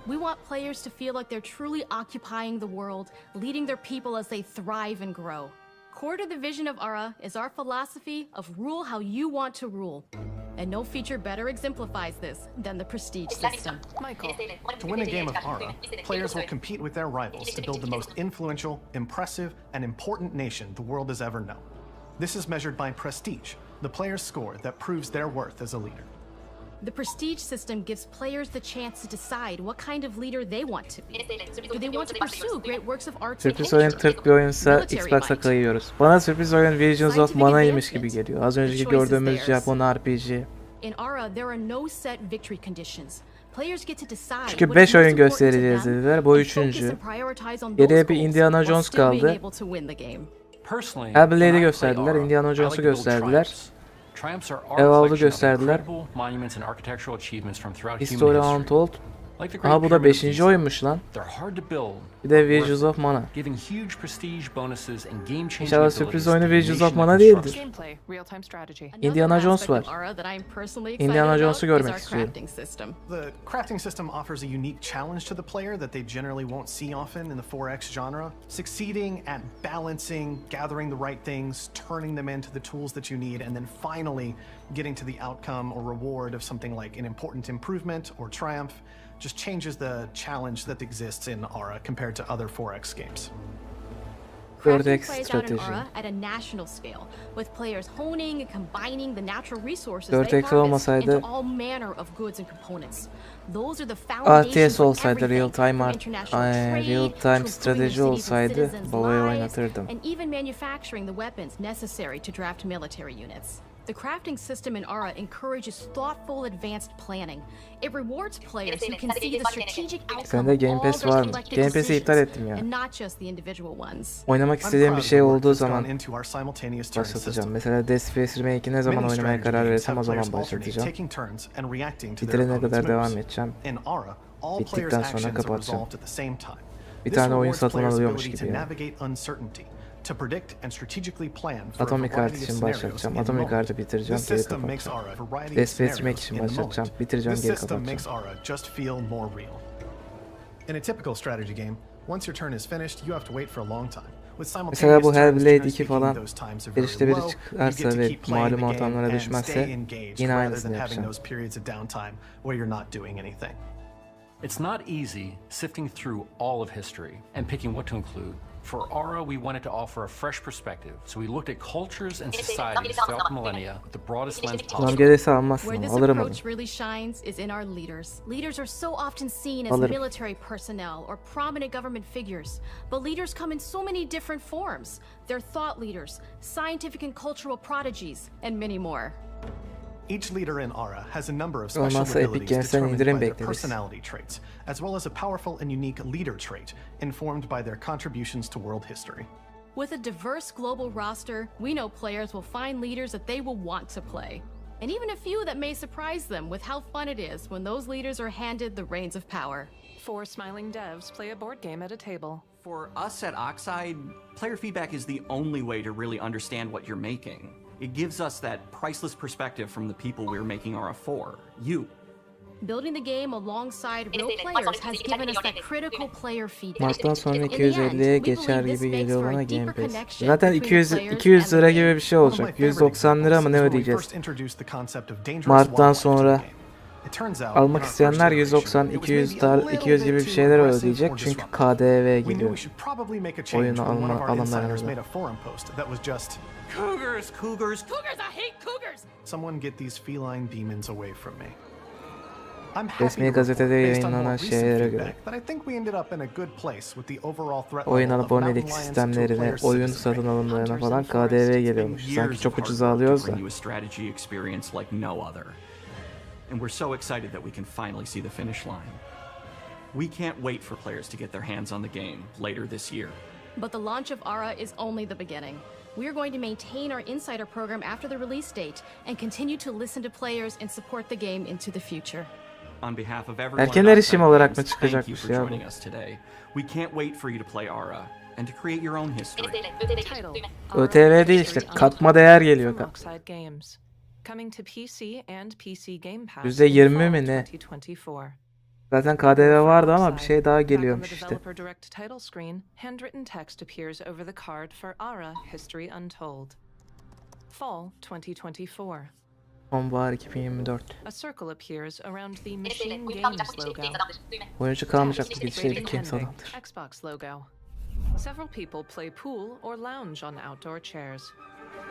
We want players to feel like they're truly occupying the world, leading their people as they thrive and grow. Core to the vision of ARA is our philosophy of rule how you want to rule. And no feature better exemplifies this than the prestige system. Michael. To win a game of ARA, players will compete with their rivals to build the most influential, impressive, and important nation the world has ever known. This is measured by prestige, the player's score that proves their worth as a leader. The prestige system gives players the chance to decide what kind of leader they want to be. Do they want to pursue great works of art and Sürpriz oyun literature? Türk bir oyunsa Military Xbox'a might. kayıyoruz. Bana sürpriz oyun Visions of Scientific Mana'ymış gibi advancement. geliyor. Az önceki The choice is gördüğümüz theirs. Japon RPG. In ARA, there are no set victory conditions. Players get to decide Çünkü what 5 is oyun most important to göstereceğiz them dediler. Bu and focus 3. and prioritize on Geriye those bir goals Indiana while Jones still being kaldı. able to win the game. Personally, Hellblade'i when I play gösterdiler, ARA, Indiana I like Jones'u to build gösterdiler. triumphs. Triumphs are our Eval'ı collection of gösterdiler. incredible monuments and architectural achievements from throughout History human history. Untold. Like the Great Aha bu da Pyramid of 5. Giza. oyunmuş lan. They're hard to build, Bir de but worth Visions it, of Mana. giving huge prestige bonuses and game-changing İnşallah abilities sürpriz to oyunu the Visions of nation Mana that değildir. constructs it. Gameplay, real-time strategy. Indiana Jones var. ARA that I'm personally excited Indiana about Jones'u is görmek our istiyorum. crafting system. The crafting system offers a unique challenge to the player that they generally won't see often in the 4X genre. Succeeding at balancing, gathering the right things, turning them into the tools that you need, and then finally getting to the outcome or reward of something like an important improvement or triumph just changes the challenge that exists in ARA compared to other 4X games. Crafting 4X plays out in strateji. Aura at a national scale, with players honing and combining the natural resources 4X they harvest olmasaydı- into all manner of goods and components. Those are the foundations RTS of olsaydı, everything, real time from art, international trade real to time improving strateji their cities and olsaydı citizens' babayı lives, oynatırdım. and even manufacturing the weapons necessary to draft military units. The crafting system in Aura encourages thoughtful, advanced planning. It rewards players who can see the strategic outcome Sende Game of all Pass their var mı? collective Game Pass'i iptal decisions, ettim ya. and not just the individual ones. Oynamak I'm istediğim proud bir of şey the work olduğu that's zaman gone into our simultaneous turn başlatacağım. system. Mesela Death Space Remake'i ne zaman Many oynamaya strategy karar games verirsem have o zaman players alternate başlatacağım. taking turns and reacting to their Bitirene opponent's kadar devam moves. edeceğim. In Aura, all players' Bittikten sonra actions are kapatacağım. resolved at the same time. Bir This tane oyun rewards satın players' alıyormuş ability gibi to ya. navigate uncertainty, to predict and strategically plan for a Atomic Heart variety of için scenarios başlatacağım. in the Atomic moment. Heart'ı bitireceğim, This geri system makes kapatacağım. Aura a variety Death of Space Remake scenarios için in the başlatacağım, moment. bitireceğim, This geri system makes kapatacağım. Aura just feel more real. In a typical strategy game, once your turn is finished, you have to wait for a long time. With Mesela bu simultaneous turns, Hellblade generally 2 speaking, falan those times are bir very işte biri low. You çıkarsa get to ve keep playing malum the game ortamlara and düşmezse stay engaged yine rather aynısını than having yapacağım. those periods of downtime where you're not doing anything. It's not easy sifting through all of history and picking what to include. For Aura, we wanted to offer a fresh perspective, so we looked at cultures and societies throughout the millennia with the broadest lens Tamam possible. gelirse almazsın Where ama this alırım onu. approach really shines is in our leaders. Leaders are so often seen as Alırım. military personnel or prominent government figures, but leaders come in so many different forms. They're thought leaders, scientific and cultural prodigies, and many more. Each leader in Aura has a number of special Olmazsa Epic abilities Games'ten determined indirim by their bekleriz. personality traits, as well as a powerful and unique leader trait informed by their contributions to world history. With a diverse global roster, we know players will find leaders that they will want to play. And even a few that may surprise them with how fun it is when those leaders are handed the reins of power. 4 smiling devs play a board game at a table. For us at Oxide, player feedback is the only way to really understand what you're making. It gives us that priceless perspective from the people we're making Aura for, you. Building the game alongside real players has given us that critical player feedback. Mart'tan sonra In the 250'ye end, we geçer believe this gibi makes geliyor for a bana deeper Game Pass. connection Zaten between 200 the players 200 and lira the gibi game. bir şey One of my olacak. favorite 190 lira mı examples ne is when we ödeyeceğiz? first introduced the concept of dangerous Mart'tan wildlife to the sonra game. It turns out, almak in our first isteyenler generation, 190, it was 200 maybe a little 200 gibi bit bir too şeyler aggressive ödeyecek or çünkü disruptive. KDV We knew we geliyor. should probably make a change Oyunu when one of our insiders alanlarında. made a forum post that was just Cougars, cougars, Cougars, I hate cougars! someone get these feline demons away from me. I'm happy Resmi to report, gazetede based on more yayınlanan recent şeylere feedback, göre that I think we ended up in a good place with the overall threat oyun level of abonelik mountain lions to a sistemlerine, player's oyun citizenry. satın alımlarına falan KDV geliyormuş. Sanki çok ucuza alıyoruz da. bring you a strategy experience like no other. And we're so excited that we can finally see the finish line. We can't wait for players to get their hands on the game later this year. But the launch of Aura is only the beginning. We're going to maintain our insider program after the release date and continue to listen to players and support the game into the future. On behalf of everyone Erken at erişim Oxide olarak mı Games, thank you çıkacakmış for ya bu? joining us today. We can't wait for you to play Aura and to create your own history. Title: ÖTV değil işte, katma değer geliyor. From Oxide Games. Coming to PC and PC Game Pass %20 in fall mi ne? 2024. Zaten KDV vardı ama bir şey daha Back on the geliyormuş işte. developer direct title screen, handwritten text appears over the card for Aura History Untold. Fall 2024. Sonbahar 2024. A circle appears around the Machine Games logo. Oyuncu kalmayacak bu Text gidişle rating kimse pending. adamdır. Xbox logo. Several people play pool or lounge on outdoor chairs.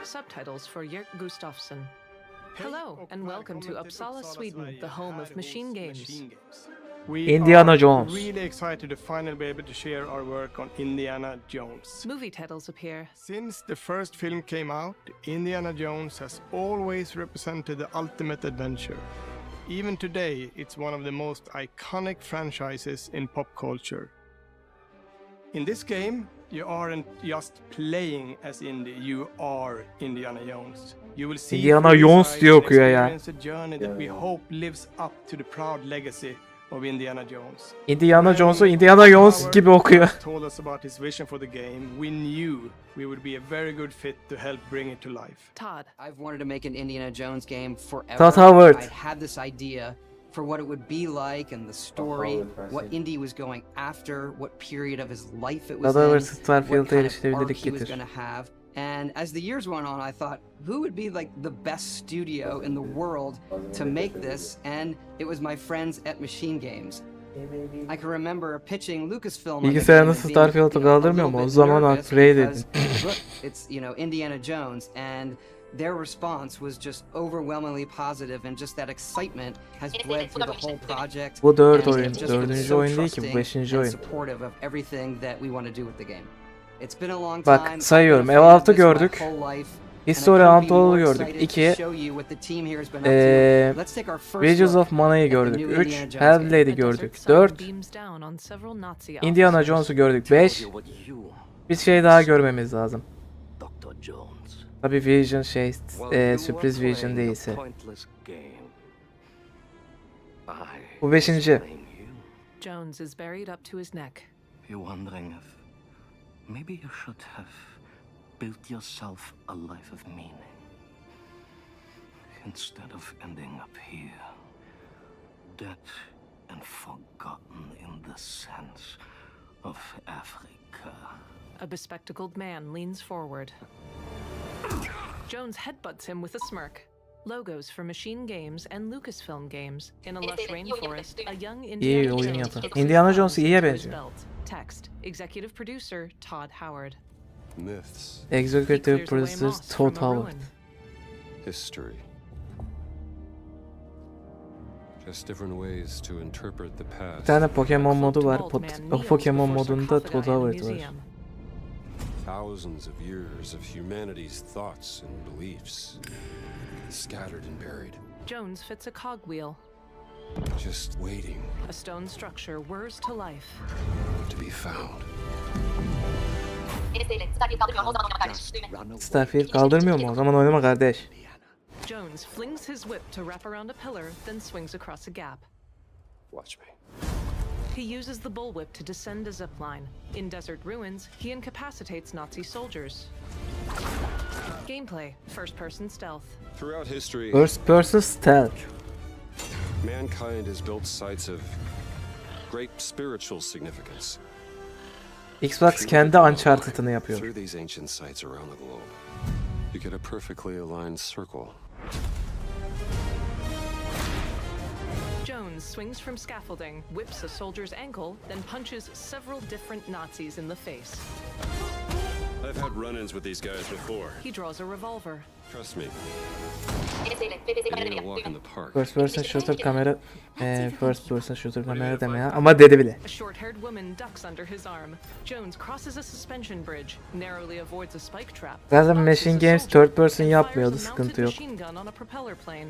Subtitles for Jörg Gustafsson. Hello and welcome to Uppsala, Sweden, the home of machine games. We Indiana are Jones. really excited to finally be able to share our work on Indiana Jones. Movie titles appear. Since the first film came out, Indiana Jones has always represented the ultimate adventure. Even today, it's one of the most iconic franchises in pop culture. In this game, you aren't just playing as Indy, you are Indiana Jones. You will see Indiana Jones diye okuyor ya. experience a journey that we hope lives up to the proud legacy of Indiana Jones. Indiana Jones'u Indiana Jones gibi okuyor. Told us about his vision for the game. We knew we would be a very good fit to help bring it to life. Todd. I've wanted to make an Indiana Jones game forever. Todd Howard. I had this idea for what it would be like and the story, what Indy was going after, what period of his life it was Todd Howard in, Starfield'a what kind of erişilebilirlik arc he was getir. going to have. And as the years went on, I thought, who would be like the best studio in the world to make this? And it was my friends at Machine Games. I can remember pitching Lucasfilm Bilgisayarınız Starfield'ı kaldırmıyor mu? O zaman upgrade edin. Look, it's Indiana Jones, and their response was just overwhelmingly positive, and just that excitement has bled through the whole project. Bu 4 and oyun. they've just been 4. so oyun değil ki, bu trusting 5. and oyun. supportive of everything that we want to do with the game. It's been a long Bak time. sayıyorum. I've been a fan of Ev6 this my gördük. whole life. History Untold'u gördük. 2. Wages of Mana'yı gördük. 3. Hellblade'i gördük. 4. Indiana Jones'u gördük. 5. Bir şey daha görmemiz lazım. Tabii Vision sürpriz Vision değilse. Bu 5. Jones is buried up to his neck. You're wondering if maybe you should have built yourself a life of meaning instead of ending up here, dead and forgotten in the sense of Africa. A bespectacled man leans forward. Jones headbutts him with a smirk. Logos for Machine Games and Lucasfilm Games. In a lush rainforest, a young İyi Indiana oyun Jones yapın. hits Indiana his Jones thumbs iyiye into his benziyor. belt. Text. Executive producer Todd Howard. Myths. Executive Producer Todd Howard. History. Just different ways to interpret the past. Bir tane Pokemon modu var. O Pokemon modunda Todd Howard var. Thousands of years of humanity's thoughts and beliefs, scattered and buried. Jones fits a cogwheel. Just waiting. A stone structure whirs to life. To be found. Starfield kaldırmıyor mu? O zaman oynama kardeş. Jones flings his whip to wrap around a pillar, then swings across a gap. Watch me. He uses the bullwhip to descend a zipline. In desert ruins, he incapacitates Nazi soldiers. Gameplay: first-person stealth. Throughout history, First person stealth. mankind has built sites of great spiritual significance. Xbox kendi Uncharted'ını yapıyor. Through these ancient sites around the globe, you get a perfectly aligned circle. Jones swings from scaffolding, whips a soldier's ankle, then punches several different Nazis in the face. I've had run-ins with these guys before. He draws a revolver. Trust me. It ain't a walk in the park. First person shooter kamera first person shooter kamera deme ya. Ama dedi bile. A short-haired woman ducks under his arm. Jones crosses a suspension bridge, narrowly avoids a spike trap. Zaten Machine Games third person yapmıyordu, sıkıntı yok. Machine gun on a propeller plane.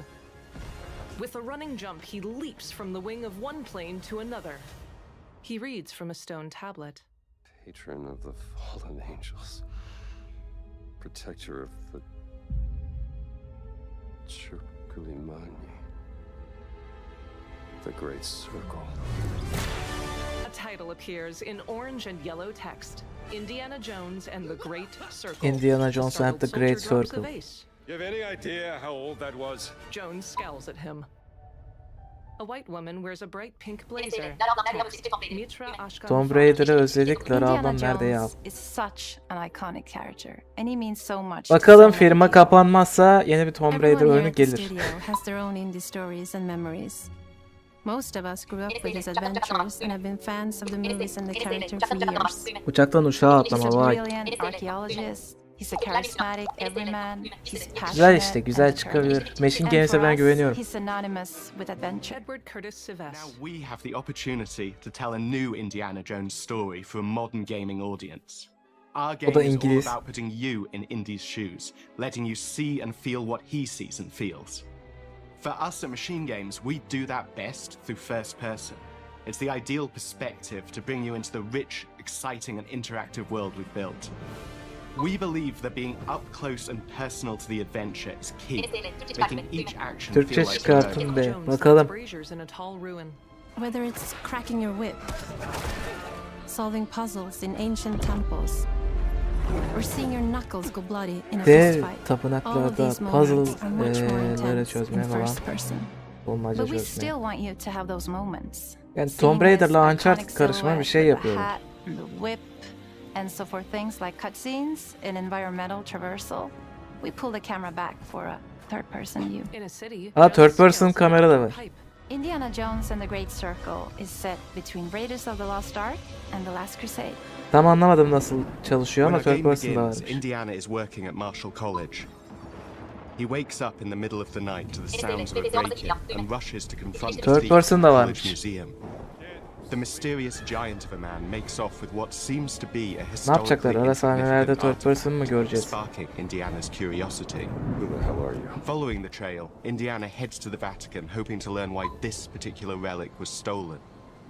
With a running jump, he leaps from the wing of one plane to another. He reads from a stone tablet. Patron of the fallen angels. Protector of the Circulimani. The Great Circle. A title appears in orange and yellow text. Indiana Jones and the Great Circle. Indiana Jones and the Great Circle. You have any idea how old that was? Jones scowls at him. A white woman wears a bright pink blazer. Tomb Raider'ı özledik. Lara ablam Indiana nerede ya? Jones is such an iconic character, and he means so much. Bakalım firma kapanmazsa yeni bir Tomb Raider oyunu gelir. Studio has their own indie stories and memories. Most of us grew up with his adventures and have been fans of the movies and the character for years. Uçaktan uçağa atlama He's a vay. brilliant archaeologist. He's a charismatic everyman. He's passionate. Güzel işte, güzel çıkabilir. Machine Games'e ben güveniyorum. He's synonymous with adventure. Edward Curtis Sylvester. Now we have the opportunity to tell a new Indiana Jones story for a modern gaming audience. Our game is all about putting you in Indy's shoes, letting you see and feel what he sees and feels. For us at Machine Games, we do that best through first person. It's the ideal perspective to bring you into the rich, exciting and interactive world we've built. We believe that being up close and personal to the adventure is key, making each action Türkçe feel like çıkartın be. Bakalım. Whether it's cracking your whip, solving puzzles in ancient temples, or seeing your knuckles go bloody in a Dev fist fight, all of tapınaklarda these moments are much more puzzle'ları intense çözmeye in falan. first person. Bulmaca But we çözmeye. still want you to have those moments. Yani Seeing Tomb Raider'la this Uncharted iconic karışımı bir şey silhouette with yapıyorum. the hat, the whip, and so for things like cutscenes and environmental traversal, we pull the camera back for a third-person view. In a city, Aa third person kamera da var. Indiana Jones and the Great Circle is set between Raiders of the Lost Ark and the Last Crusade. Tam anlamadım nasıl çalışıyor ama When our third game person da begins, varmış. Indiana is working at Marshall College. He wakes up in the middle of the night to the sounds of a break-in and rushes to confront the Third thief person at da the varmış. college museum. The mysterious giant of a man makes off with what seems to be a Ne historically yapacaklar? Ara sahnelerde insignificant third person mı göreceğiz? sparking Indiana's curiosity. Who the hell are you? Following the trail, Indiana heads to the Vatican, hoping to learn why this particular relic was stolen,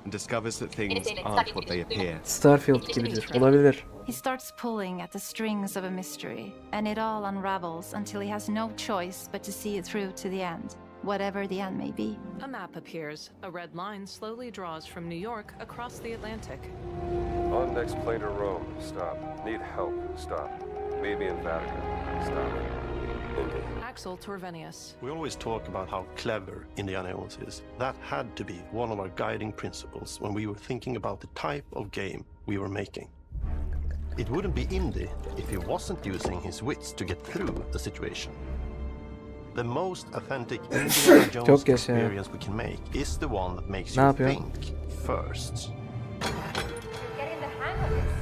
and discovers that things aren't what they appear. Starfield gibidir. Olabilir. He starts pulling at the strings of a mystery, and it all unravels until he has no choice but to see it through to the end, whatever the end may be. A map appears. A red line slowly draws from New York across the Atlantic. On next plane to Rome. Stop. Need help. Stop. Meet me in Vatican. Stop. Indy. Axel Torvenius. We always talk about how clever Indiana Jones is. That had to be one of our guiding principles when we were thinking about the type of game we were making. It wouldn't be Indy if he wasn't using his wits to get through the situation. The most authentic Indiana Jones experience we can make is the one that makes you think first.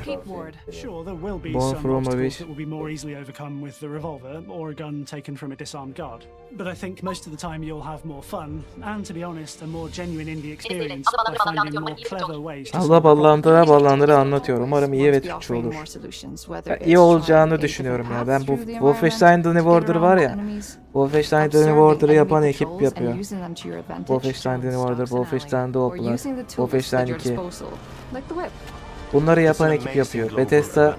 Pete Ward. Sure, there will be Born some from obstacles Movies. that will be more easily overcome with the revolver or a gun taken from a disarmed guard. But I think most of the time you'll have more fun and, to be honest, a more genuine indie experience by finding more clever ways to Allah ballandıra ballandıra anlatıyor. Umarım iyi ve Türkçe olur. Ya, iyi olacağını düşünüyorum ya. Ben bu Wolfenstein The New Order var ya. Wolfenstein The New Order'ı yapan ekip yapıyor. Wolfenstein The New Order, Wolfenstein The Old Blood, Wolfenstein 2. Bunları yapan ekip yapıyor. Bethesda,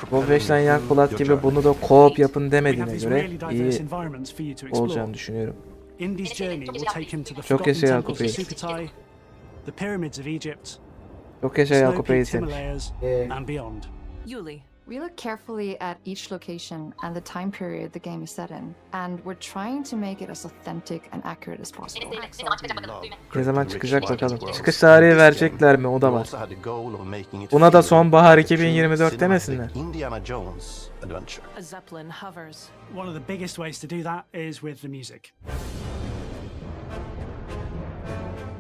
Wolfenstein Young Blood gibi bunu da co-op yapın demediğine göre iyi olacağını düşünüyorum. Çok yaşa Yakup Reis. Çok yaşa Yakup Reis demiş. We look carefully at each location and the time period the game is set in, and we're trying to make it as authentic and accurate as possible. Ne zaman çıkacak bakalım. Çıkış tarihi verecekler mi? O da var. Buna da sonbahar 2024 demesinler. Indiana Jones adventure. A Zeppelin hovers. One of the biggest ways to do that is with the music.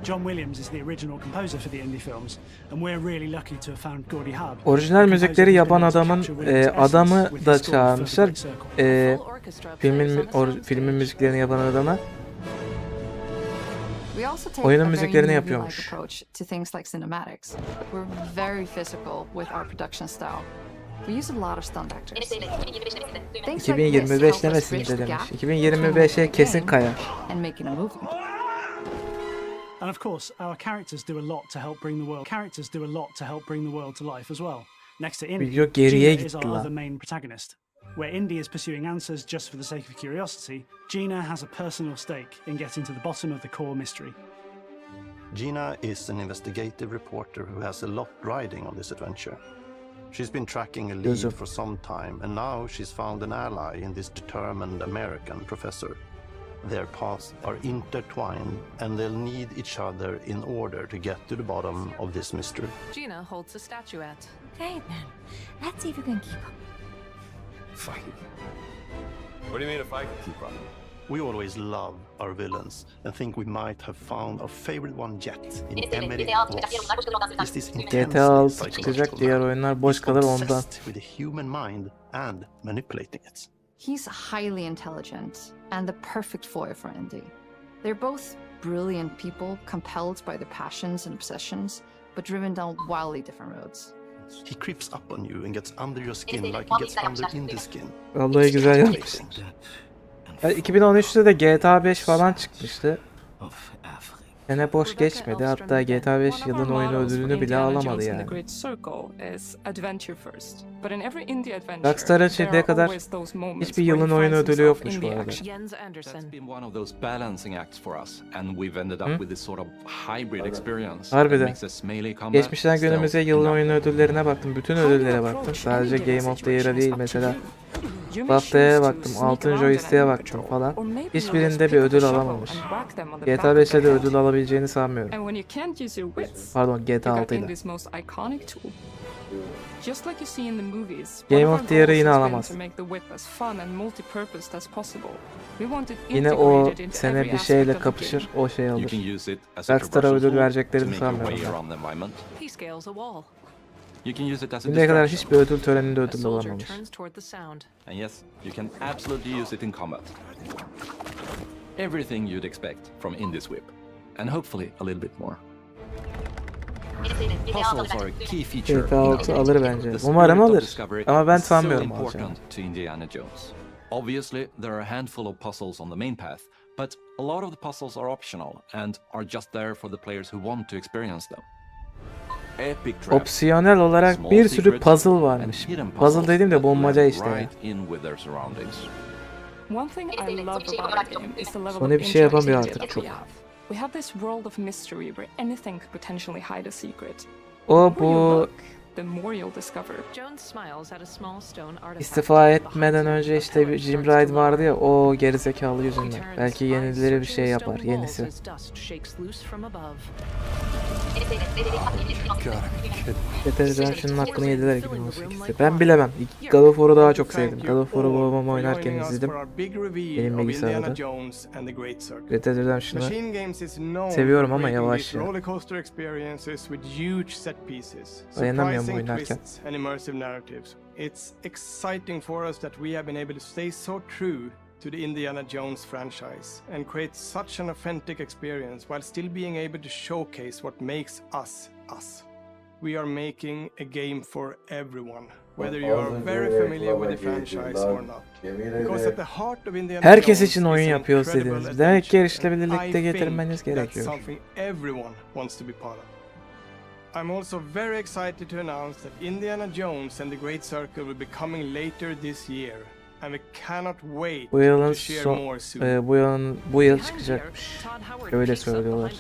John Williams is the original composer for the indie films, and we're really lucky to have found Gordy Hub. Orijinal müzikleri yapan adamın adamı da çağırmışlar. Filmin müziklerini yapan adama. Oyunun müziklerini yapıyormuş. To things like cinematics. We're very physical with our production style. We use a lot of stunt actors. 2025 demesin de demiş. 2025'e kesin kayar. And making a movie. And of course, our characters do a lot to help bring the world to life as well. Next to Indy, Gina is our other main protagonist. Where Indy is pursuing answers just for the sake of curiosity, Gina has a personal stake in getting to the bottom of the core mystery. Gina is an investigative reporter who has a lot riding on this adventure. She's been tracking a lead for some time, and now she's found an ally in this determined American professor. Their paths are intertwined, and they'll need each other in order to get to the bottom of this mystery. Gina holds a statuette. Okay then, let's see if we can keep up. Fine. What do you mean if I can keep up? We always love our villains and think we might have found our favorite one yet in Emery Ross. Is this GTA 6 çıkacak, diğer oyunlar boş kalır ondan. With the human mind and manipulating it. He's highly intelligent and the perfect foil for Indy. They're both brilliant people, compelled by their passions and obsessions, but driven down wildly different roads. He creeps up on you and gets under your skin like he gets under Indy's skin. Vallahi güzel yapmış. 2013'te de GTA 5 falan çıkmıştı. Sene boş geçmedi. Hatta GTA 5 yılın oyunu ödülünü bile alamadı yani. Rockstar'ın şimdiye kadar hiçbir yılın oyunu ödülü yokmuş bu arada. Harbiden. Geçmişten günümüze yılın oyunu ödüllerine baktım. Bütün ödüllere baktım. Sadece Game of the Year'a değil mesela. BAFTA'ya baktım, Altın Joystick'e baktım falan. Hiçbirinde bir ödül alamamış. GTA 5'te de ödül alabileceğini sanmıyorum. Pardon, GTA 6'yla. Just like you see in the movies, Game one of our the Year'ı goals yine has been alamaz. to make the whip as fun and multi-purposed as possible. We want it Yine o integrated into sene every bir aspect şeyle of the game. kapışır, o şey You alır. can use it as a Rockstar'a traversal ödül tool to vereceklerini make your sanmıyorum way ben. around the environment. He scales a wall. You can use it as a Şimdiye kadar distraction. hiçbir ödül töreninde A ödül soldier alamamış. turns toward the sound. And yes, you can absolutely use it in combat. Everything you'd expect from in this whip. And hopefully a little bit more. Puzzles are a key feature in A.K.A our alır game. bence. The Umarım spirit of alır. discovery Ama ben is so sanmıyorum alacağını. important to Indiana Jones. Obviously, there are a handful of puzzles on the main path, but a lot of the puzzles are optional and are just there for the players who want to experience them. Epic traps, Opsiyonel olarak small bir sürü secrets, puzzle and varmış. hidden Puzzle puzzles dediğim de that bulmaca blend işte ya. right in with their surroundings. One thing I love about the game is the level Sony of bir şey yapamıyor interactivity artık that çok. we have. We have this world of mystery where anything could potentially hide a secret. O The more you bu look, the more you'll discover. Jones smiles at a small stone artifact. istifa etmeden önce işte bir Jim Ride vardı ya, o gerizekalı yüzünden. Belki yenileri bir şey yapar, yenisi. Bethesda'nın şunun hakkını yediler 2018'de. Ben bilemem. God of War'u daha çok sevdim. God of War'u babam oynarken izledim. Benim bilgisayarda. Bethesda'dan şunu seviyorum ama yavaş ya. Dayanamıyorum bu oynarken. It's exciting for us that we have been able to stay so true to the Indiana Jones franchise and create such an authentic experience while still being able to showcase what makes us us. We are making a game for everyone, whether you are very familiar with the franchise or not. Because at the heart of Indiana Herkes Jones için oyun is an yapıyoruz incredible dediniz. Demek ki erişilebilirlikte adventure. I getirmeniz think gerekiyor. that's something everyone wants to be part of. I'm also very excited to announce that Indiana Jones and the Great Circle will be coming later this year, and we cannot wait Bu yılın to share more soon. bu yıl çıkacakmış. Öyle söylüyorlar.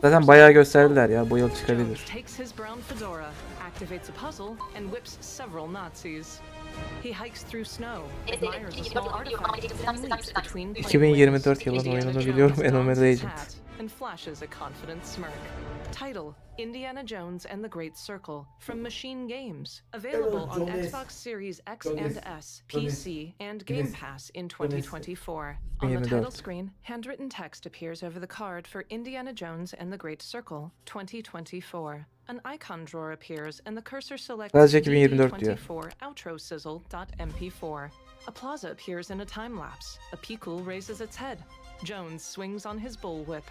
Zaten bayağı gösterdiler ya, bu yıl çıkabilir. Takes his brown fedora, activates a puzzle, and whips several Nazis. He hikes through snow, admires a small artifact, and leaps between 2024 yılın oyununu biliyorum, Enomad Agent. and flashes a confident smirk. Title: Indiana Jones and the Great Circle from Machine Games. Available on Xbox Series X and S, PC, and Game Pass in 2024. On the title screen, handwritten text appears over the card for Indiana Jones and the Great Circle 2024. An icon drawer appears and the cursor selects Sadece 2024 diyor. DD24 outro sizzle.mp4. A plaza appears in a time lapse. A Pikul raises its head. Jones swings on his bullwhip.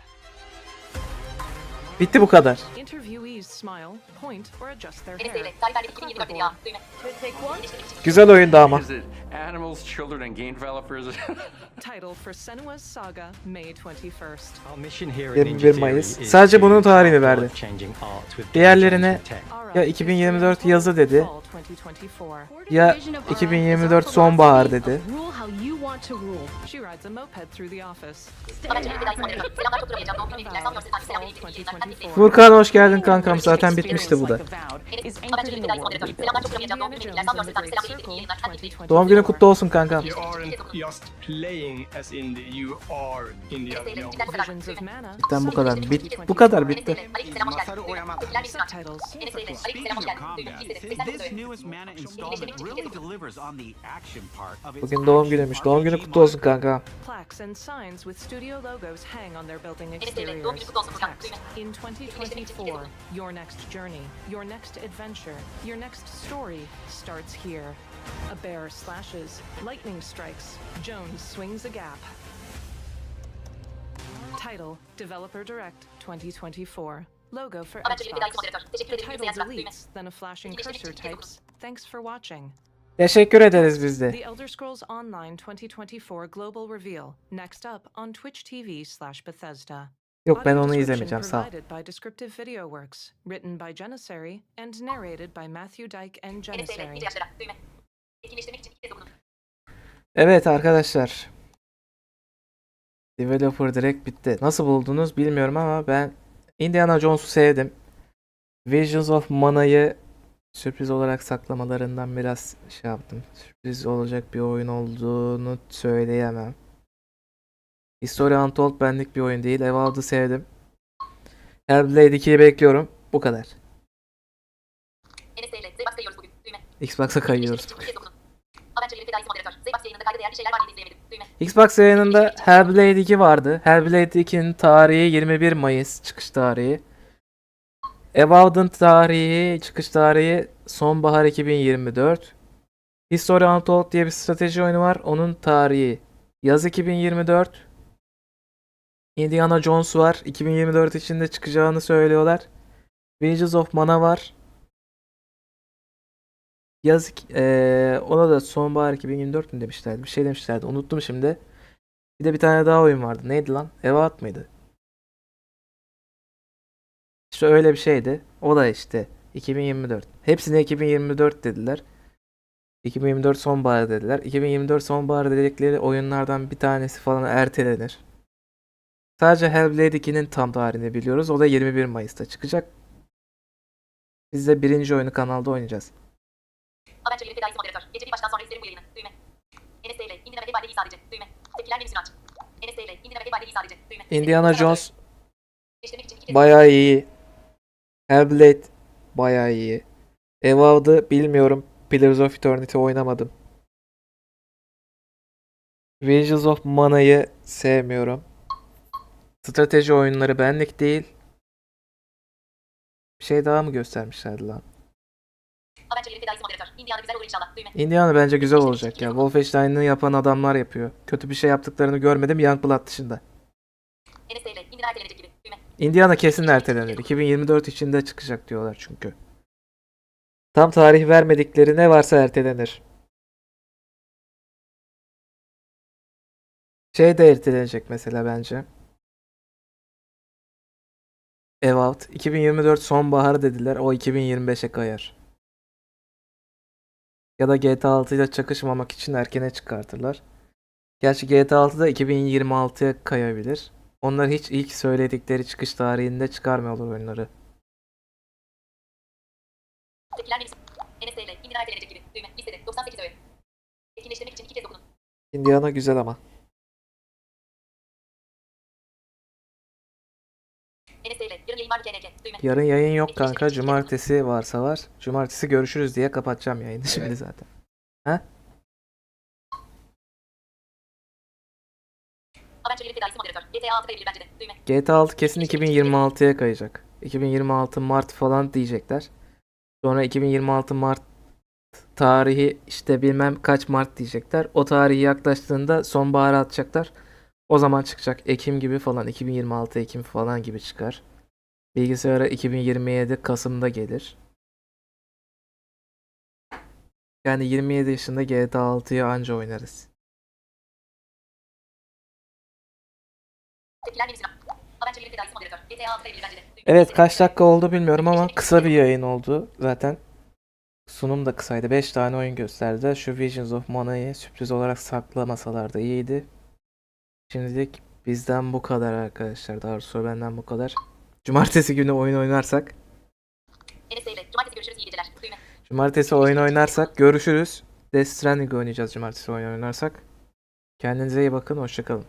Bitti bu kadar. Interviewees smile, point, or adjust their hair. Güzel oyundu ama. Animals, children, and game developers. Title for Senua's Saga, May 21st. Our mission here 21 Mayıs. Sadece bunun tarihini verdi. Diğerlerine ya 2024 yazı dedi, ya 2024 sonbahar dedi. She rides a moped through the office. Furkan hoş geldin kankam, zaten bitmişti bu da. Doğum günün kutlu olsun kankam. You aren't just playing as indie, you are Indiana Jones. Cidden bu kadar. Bu kadar bitti. Bugün doğum günüymüş. Doğum günü kutlu olsun kanka. Plaques and signs with studio logos hang on their building exteriors. Text: in 2024, your next journey, your next adventure, your next story starts here. A bear slashes, lightning strikes, Jones swings a gap. Title: Developer Direct 2024. Logo for Xbox. The title deletes, then a flashing cursor types, "Thanks for watching." Teşekkür ederiz biz de. The Elder Scrolls Online 2024 Global Reveal. Next up on Twitch TV/Bethesda. Yok, ben onu Audio izlemeyeceğim, sağ ol. provided by Descriptive Video Works, written by Janissary and narrated by Matthew Dyke and Janissary. Evet arkadaşlar. Developer Direct bitti. Nasıl buldunuz bilmiyorum ama ben Indiana Jones'u sevdim. Visions of Mana'yı sürpriz olarak saklamalarından biraz şey yaptım. Sürpriz olacak bir oyun olduğunu söyleyemem. History Untold benlik bir oyun değil. Evolved'ı sevdim. Hellblade 2'yi bekliyorum. Bu kadar. Xbox'a kayıyoruz. Xbox yayınında Hellblade 2 vardı. Hellblade 2'nin tarihi 21 Mayıs çıkış tarihi. Avowed'ın tarihi, çıkış tarihi sonbahar 2024. History Untold diye bir strateji oyunu var. Onun tarihi yaz 2024. Indiana Jones var. 2024 içinde çıkacağını söylüyorlar. Visions of Mana var. Yazık, ona da sonbahar 2024 mü demişlerdi? Bir şey demişlerdi. Unuttum şimdi. Bir de bir tane daha oyun vardı. Neydi lan? Avowed mıydı? İşte öyle bir şeydi. O da işte 2024. Hepsine 2024 dediler. 2024 sonbahar dediler. 2024 sonbahar dedikleri oyunlardan bir tanesi falan ertelenir. Sadece Hellblade 2'nin tam tarihini biliyoruz. O da 21 Mayıs'ta çıkacak. Biz de birinci oyunu kanalda oynayacağız. Indiana Jones bayağı iyi. Hellblade bayağı iyi. Avowed'ı bilmiyorum. Pillars of Eternity oynamadım. Visions of Mana'yı sevmiyorum. Strateji oyunları benlik değil. Bir şey daha mı göstermişlerdi lan? Indiana bence güzel olacak ya. Wolfenstein'ı yapan adamlar yapıyor. Kötü bir şey yaptıklarını görmedim Youngblood dışında. Indiana kesin ertelenir. 2024 içinde çıkacak diyorlar çünkü. Tam tarih vermedikleri ne varsa ertelenir. Şey de ertelenecek mesela bence. Avowed 2024 sonbahar dediler. O 2025'e kayar. Ya da GTA 6 ile çakışmamak için erkene çıkartırlar. Gerçi GTA 6 da 2026'ya kayabilir. Onlar hiç ilk söyledikleri çıkış tarihinde çıkarmıyorlar oyunları. Indiana güzel ama. Yarın yayın yok kanka. Cumartesi varsa var. Cumartesi görüşürüz diye kapatacağım yayını şimdi zaten. Ha? GTA 6 kesin 2026'ya kayacak. 2026 Mart falan diyecekler. Sonra 2026 Mart tarihi işte bilmem kaç Mart diyecekler. O tarihi yaklaştığında sonbahara atacaklar. O zaman çıkacak. Ekim gibi falan. 2026 Ekim falan gibi çıkar. Bilgisayara 2027 Kasım'da gelir. Yani 27 yaşında GTA 6'yı anca oynarız. Evet, kaç dakika oldu bilmiyorum ama kısa bir yayın oldu zaten. Sunum da kısaydı. 5 tane oyun gösterdi. Şu Visions of Mana'yı sürpriz olarak saklamasalar da iyiydi. Şimdilik bizden bu kadar arkadaşlar. Daha doğrusu benden bu kadar. Cumartesi günü oyun oynarsak. Cumartesi oyun oynarsak görüşürüz. Death Stranding oynayacağız cumartesi oyun oynarsak. Kendinize iyi bakın. Hoşçakalın.